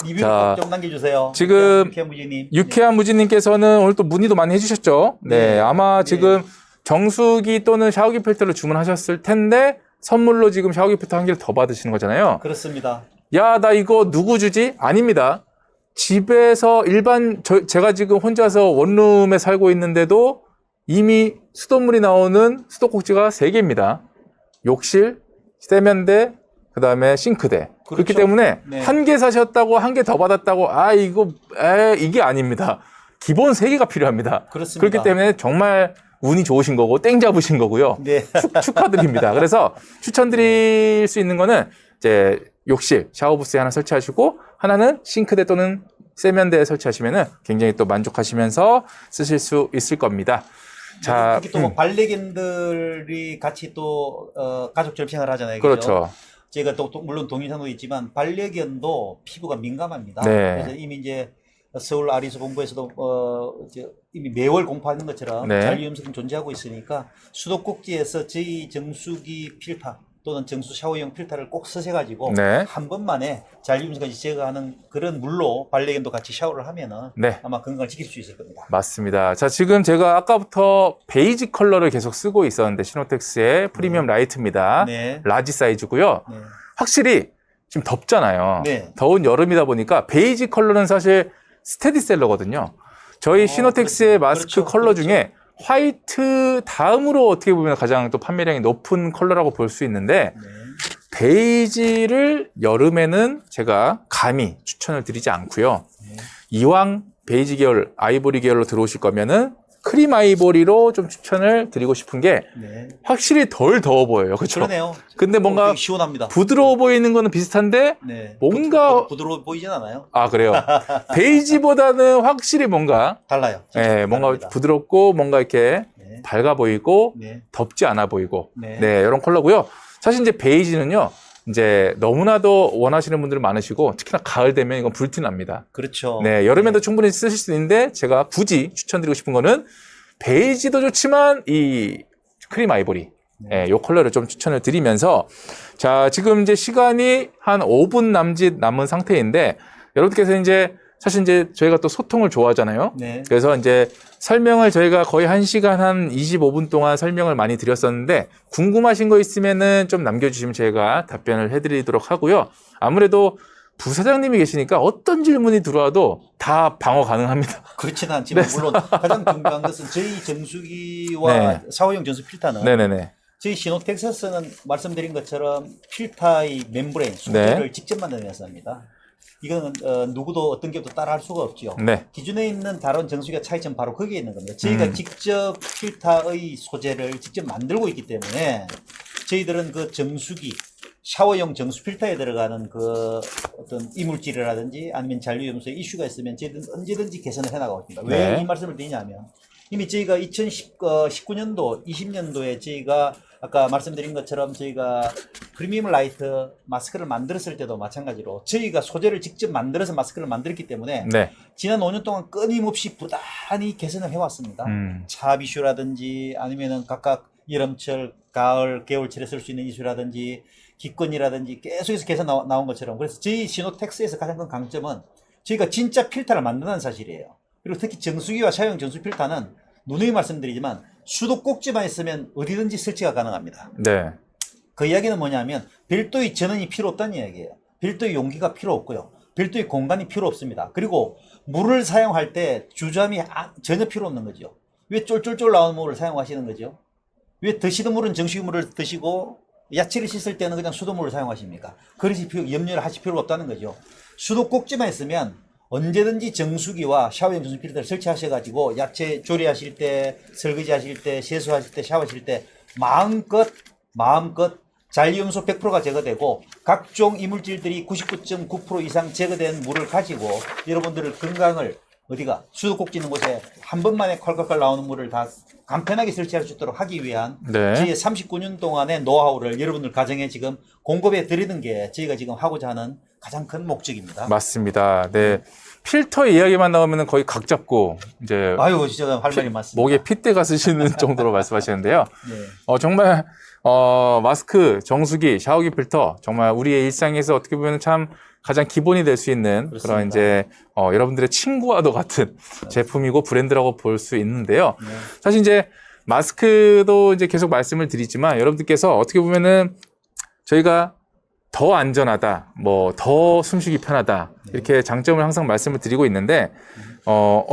리뷰 자, 좀 남겨주세요. 지금 유쾌한 무지님. 유쾌한 무지님께서는 오늘 또 문의도 많이 해주셨죠. 네, 네. 아마 네. 지금 정수기 또는 샤워기 필터를 주문하셨을 텐데 선물로 지금 샤워기 필터 1개를 더 받으시는 거잖아요. 그렇습니다. 야, 나 이거 누구 주지? 아닙니다. 집에서 제가 지금 혼자서 원룸에 살고 있는데도 이미 수돗물이 나오는 수도꼭지가 3개입니다. 욕실, 세면대, 그 다음에 싱크대. 그렇기 그렇죠. 때문에 네. 1개 사셨다고 1개 더 받았다고, 이게 아닙니다. 기본 3개가 필요합니다. 그렇습니다. 그렇기 때문에 정말 운이 좋으신 거고, 땡 잡으신 거고요. 네. 축하드립니다. 그래서 추천드릴 수 있는 거는 이제 욕실, 샤워부스에 하나 설치하시고 하나는 싱크대 또는 세면대에 설치하시면은 굉장히 또 만족하시면서 쓰실 수 있을 겁니다. 자, 특히 또 뭐 반려견들이 같이 또 가족처럼 생활을 하잖아요. 그죠? 그렇죠. 제가 또 물론 동영상도 있지만 반려견도 피부가 민감합니다. 네. 그래서 이미 이제 서울 아리수 본부에서도 이미 매월 공포하는 것처럼 네. 잔류염색이 존재하고 있으니까 수도꼭지에서 저희 정수기 필터 또는 정수 샤워용 필터를 꼭 쓰셔가지고 네. 한 번만에 잔류염색까지 제거하는 그런 물로 반려견도 같이 샤워를 하면은 네. 아마 건강을 지킬 수 있을 겁니다. 맞습니다. 자, 지금 제가 아까부터 베이지 컬러를 계속 쓰고 있었는데 시노텍스의 프리미엄 라이트입니다. 네. 라지 사이즈고요. 네. 확실히 지금 덥잖아요. 네. 더운 여름이다 보니까 베이지 컬러는 사실 스테디셀러거든요. 저희 시노텍스의 그렇죠. 마스크 그렇죠. 컬러 중에 화이트 다음으로 어떻게 보면 가장 또 판매량이 높은 컬러라고 볼 수 있는데 네. 베이지를 여름에는 제가 감히 추천을 드리지 않고요. 네. 이왕 베이지 계열, 아이보리 계열로 들어오실 거면은 크림 아이보리로 좀 추천을 드리고 싶은 게 네. 확실히 덜 더워 보여요. 그렇죠? 그러네요. 근데 뭔가 되게 시원합니다. 부드러워 보이는 거는 비슷한데 네. 뭔가 부드러워 보이진 않아요. 그래요. 베이지보다는 확실히 뭔가 달라요. 뭔가 다릅니다. 부드럽고 뭔가 이렇게 네. 밝아 보이고 네. 덥지 않아 보이고 네. 이런 컬러고요. 사실 이제 베이지는요. 이제 너무나도 원하시는 분들이 많으시고 특히나 가을 되면 이건 불티 납니다. 그렇죠. 네, 여름에도 충분히 쓰실 수 있는데 제가 굳이 추천드리고 싶은 거는 베이지도 좋지만 이 크림 아이보리 예, 요 컬러를 좀 추천을 드리면서 자, 지금 이제 시간이 한 5분 남짓 남은 상태인데 여러분께서 이제 사실 이제 저희가 또 소통을 좋아하잖아요. 네. 그래서 이제 설명을 저희가 거의 1시간 한 25분 동안 설명을 많이 드렸었는데 궁금하신 거 있으면은 좀 남겨주시면 저희가 답변을 해드리도록 하고요. 아무래도 부사장님이 계시니까 어떤 질문이 들어와도 다 방어 가능합니다. 그렇지는 않지만 물론 가장 중요한 것은 저희 정수기와 샤워용 정수 필터는 네네네. 저희 시노텍사스는 말씀드린 것처럼 필터의 멤브레인, 소재를 직접 만들어냈습니다. 이거는 누구도 어떤 게도 따라할 수가 없죠. 네. 기존에 있는 다른 정수기와 차이점 바로 거기에 있는 겁니다. 저희가 직접 필터의 소재를 직접 만들고 있기 때문에 저희들은 그 정수기, 샤워용 정수 필터에 들어가는 그 어떤 이물질이라든지 아니면 잔류염소에 이슈가 있으면 저희들은 언제든지 개선을 해나가고 있습니다. 왜 이 말씀을 드리냐면 이미 저희가 2019년도, 20년도에 저희가 아까 말씀드린 것처럼 저희가 프리미엄 라이트 마스크를 만들었을 때도 마찬가지로 저희가 소재를 직접 만들어서 마스크를 만들었기 때문에 네. 지난 5년 동안 끊임없이 부단히 개선을 해왔습니다. 차압 이슈라든지 아니면은 각각 여름철, 가을, 겨울철에 쓸 수 있는 이슈라든지 기권이라든지 계속해서 개선 나온 것처럼 그래서 저희 시노텍스에서 가장 큰 강점은 저희가 진짜 필터를 만드는 사실이에요. 그리고 특히 정수기와 샤워용 정수 필터는 누누이 말씀드리지만 수도꼭지만 있으면 어디든지 설치가 가능합니다. 네. 그 이야기는 뭐냐면 별도의 전원이 필요 없다는 이야기예요. 별도의 용기가 필요 없고요. 별도의 공간이 필요 없습니다. 그리고 물을 사용할 때 주저함이 전혀 필요 없는 거죠. 왜 쫄쫄쫄 나오는 물을 사용하시는 거죠? 왜 드시던 물은 정수기 물을 드시고 야채를 씻을 때는 그냥 수돗물을 사용하십니까? 그러시 염려를 하실 필요가 없다는 거죠. 수도꼭지만 있으면 언제든지 정수기와 샤워용 정수 필터를 설치하셔가지고 야채 조리하실 때, 설거지하실 때, 세수하실 때, 샤워하실 때 마음껏 잔류염소 100%가 제거되고 각종 이물질들이 99.9% 이상 제거된 물을 가지고 여러분들의 건강을 어디가 수도꼭지 있는 곳에 한 번만에 콸콸콸 나오는 물을 다 간편하게 설치할 수 있도록 하기 위한 저희의 39년 동안의 노하우를 여러분들 가정에 지금 공급해 드리는 게 저희가 지금 하고자 하는 가장 큰 목적입니다. 맞습니다. 네. 필터 이야기만 나오면 거의 각 잡고 이제 아유 진짜 할 말이 많습니다. 목에 핏대가 쓰시는 정도로 말씀하시는데요. 네. 정말 마스크, 정수기, 샤워기 필터 정말 우리의 일상에서 어떻게 보면 참 가장 기본이 될 수 있는 그렇습니다. 그런 이제 여러분들의 친구와도 같은 제품이고 브랜드라고 볼 수 있는데요. 네. 사실 이제 마스크도 이제 계속 말씀을 드리지만 여러분들께서 어떻게 보면은 저희가 더 안전하다, 뭐 더 숨쉬기 편하다 이렇게 장점을 항상 말씀을 드리고 있는데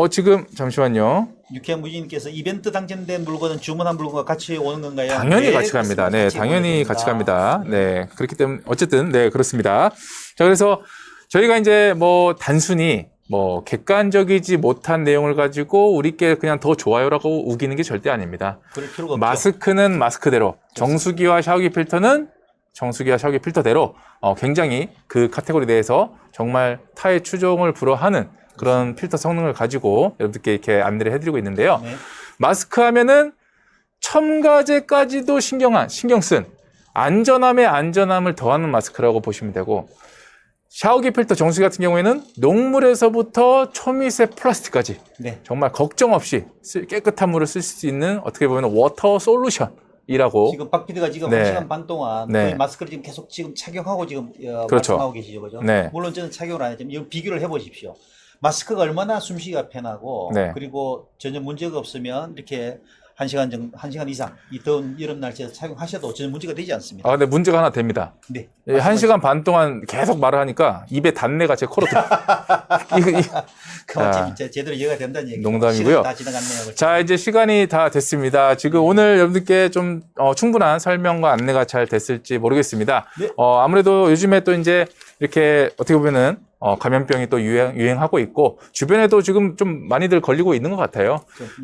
지금 잠시만요. 유쾌한 무지님께서 이벤트 당첨된 물건은 주문한 물건과 같이 오는 건가요? 당연히 네, 같이 갑니다. 그렇습니다. 네, 같이 당연히 오는 같이 겁니다. 갑니다. 네, 그렇기 때문에 어쨌든 네 그렇습니다. 자, 그래서 저희가 이제 뭐 단순히 뭐 객관적이지 못한 내용을 가지고 우리께 그냥 더 좋아요라고 우기는 게 절대 아닙니다. 그럴 필요가 없죠. 마스크는 마스크대로, 정수기와 샤워기 필터는 정수기와 샤워기 필터대로 굉장히 그 카테고리 내에서 정말 타의 추종을 불허하는 그런 필터 성능을 가지고 여러분들께 이렇게 안내를 해드리고 있는데요. 네. 마스크 하면은 첨가제까지도 신경 쓴 안전함에 안전함을 더하는 마스크라고 보시면 되고 샤워기 필터 정수기 같은 경우에는 녹물에서부터 초미세 플라스틱까지 네. 정말 걱정 없이 깨끗한 물을 쓸 수 있는 어떻게 보면 워터 솔루션이라고 지금 박 PD가 지금 네. 1시간 반 동안 네. 거의 마스크를 지금 계속 지금 착용하고 지금 그렇죠. 말씀하고 계시죠, 그죠? 네. 물론 저는 착용을 안 했지만 이건 비교를 해보십시오. 마스크가 얼마나 숨쉬기가 편하고 네. 그리고 전혀 문제가 없으면 이렇게 1시간 이상 이 더운 여름 날씨에서 착용하셔도 전혀 문제가 되지 않습니다. 근데 문제가 하나 됩니다. 네. 예, 1시간 반 동안 계속 말을 하니까 입에 단내가 제 코로 그만 제대로 이해가 된다는 얘기죠. 농담이고요. 시간 다 지나갔네요. 자, 이제 시간이 다 됐습니다. 지금 오늘 여러분들께 좀 충분한 설명과 안내가 잘 됐을지 모르겠습니다. 네. 아무래도 요즘에 또 이제 이렇게 어떻게 보면은 감염병이 또 유행하고 있고 주변에도 지금 좀 많이들 걸리고 있는 것 같아요.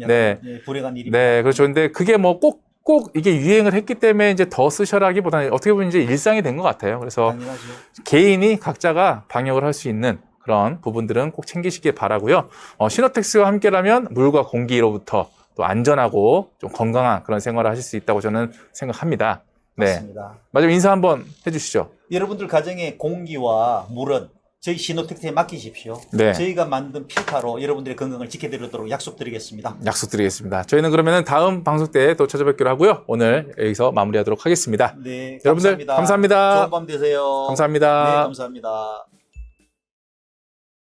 네. 불행한 일입니다. 네, 그렇죠. 근데 그게 뭐 꼭 이게 유행을 했기 때문에 이제 더 쓰셔라기보다는 어떻게 보면 이제 일상이 된 것 같아요. 그래서 당연하죠. 개인이 각자가 방역을 할 수 있는 그런 부분들은 꼭 챙기시길 바라고요. 시노텍스와 함께라면 물과 공기로부터 또 안전하고 좀 건강한 그런 생활을 하실 수 있다고 저는 생각합니다. 네. 맞습니다. 마지막 인사 한번 해주시죠. 여러분들 가정의 공기와 물은 저희 신호텍스에 맡기십시오. 네. 저희가 만든 필터로 여러분들의 건강을 지켜드리도록 약속드리겠습니다. 약속드리겠습니다. 저희는 그러면 다음 방송 때 또 찾아뵙기로 하고요. 오늘 여기서 마무리하도록 하겠습니다. 네, 여러분들 감사합니다. 좋은 밤 되세요. 감사합니다. 네, 감사합니다.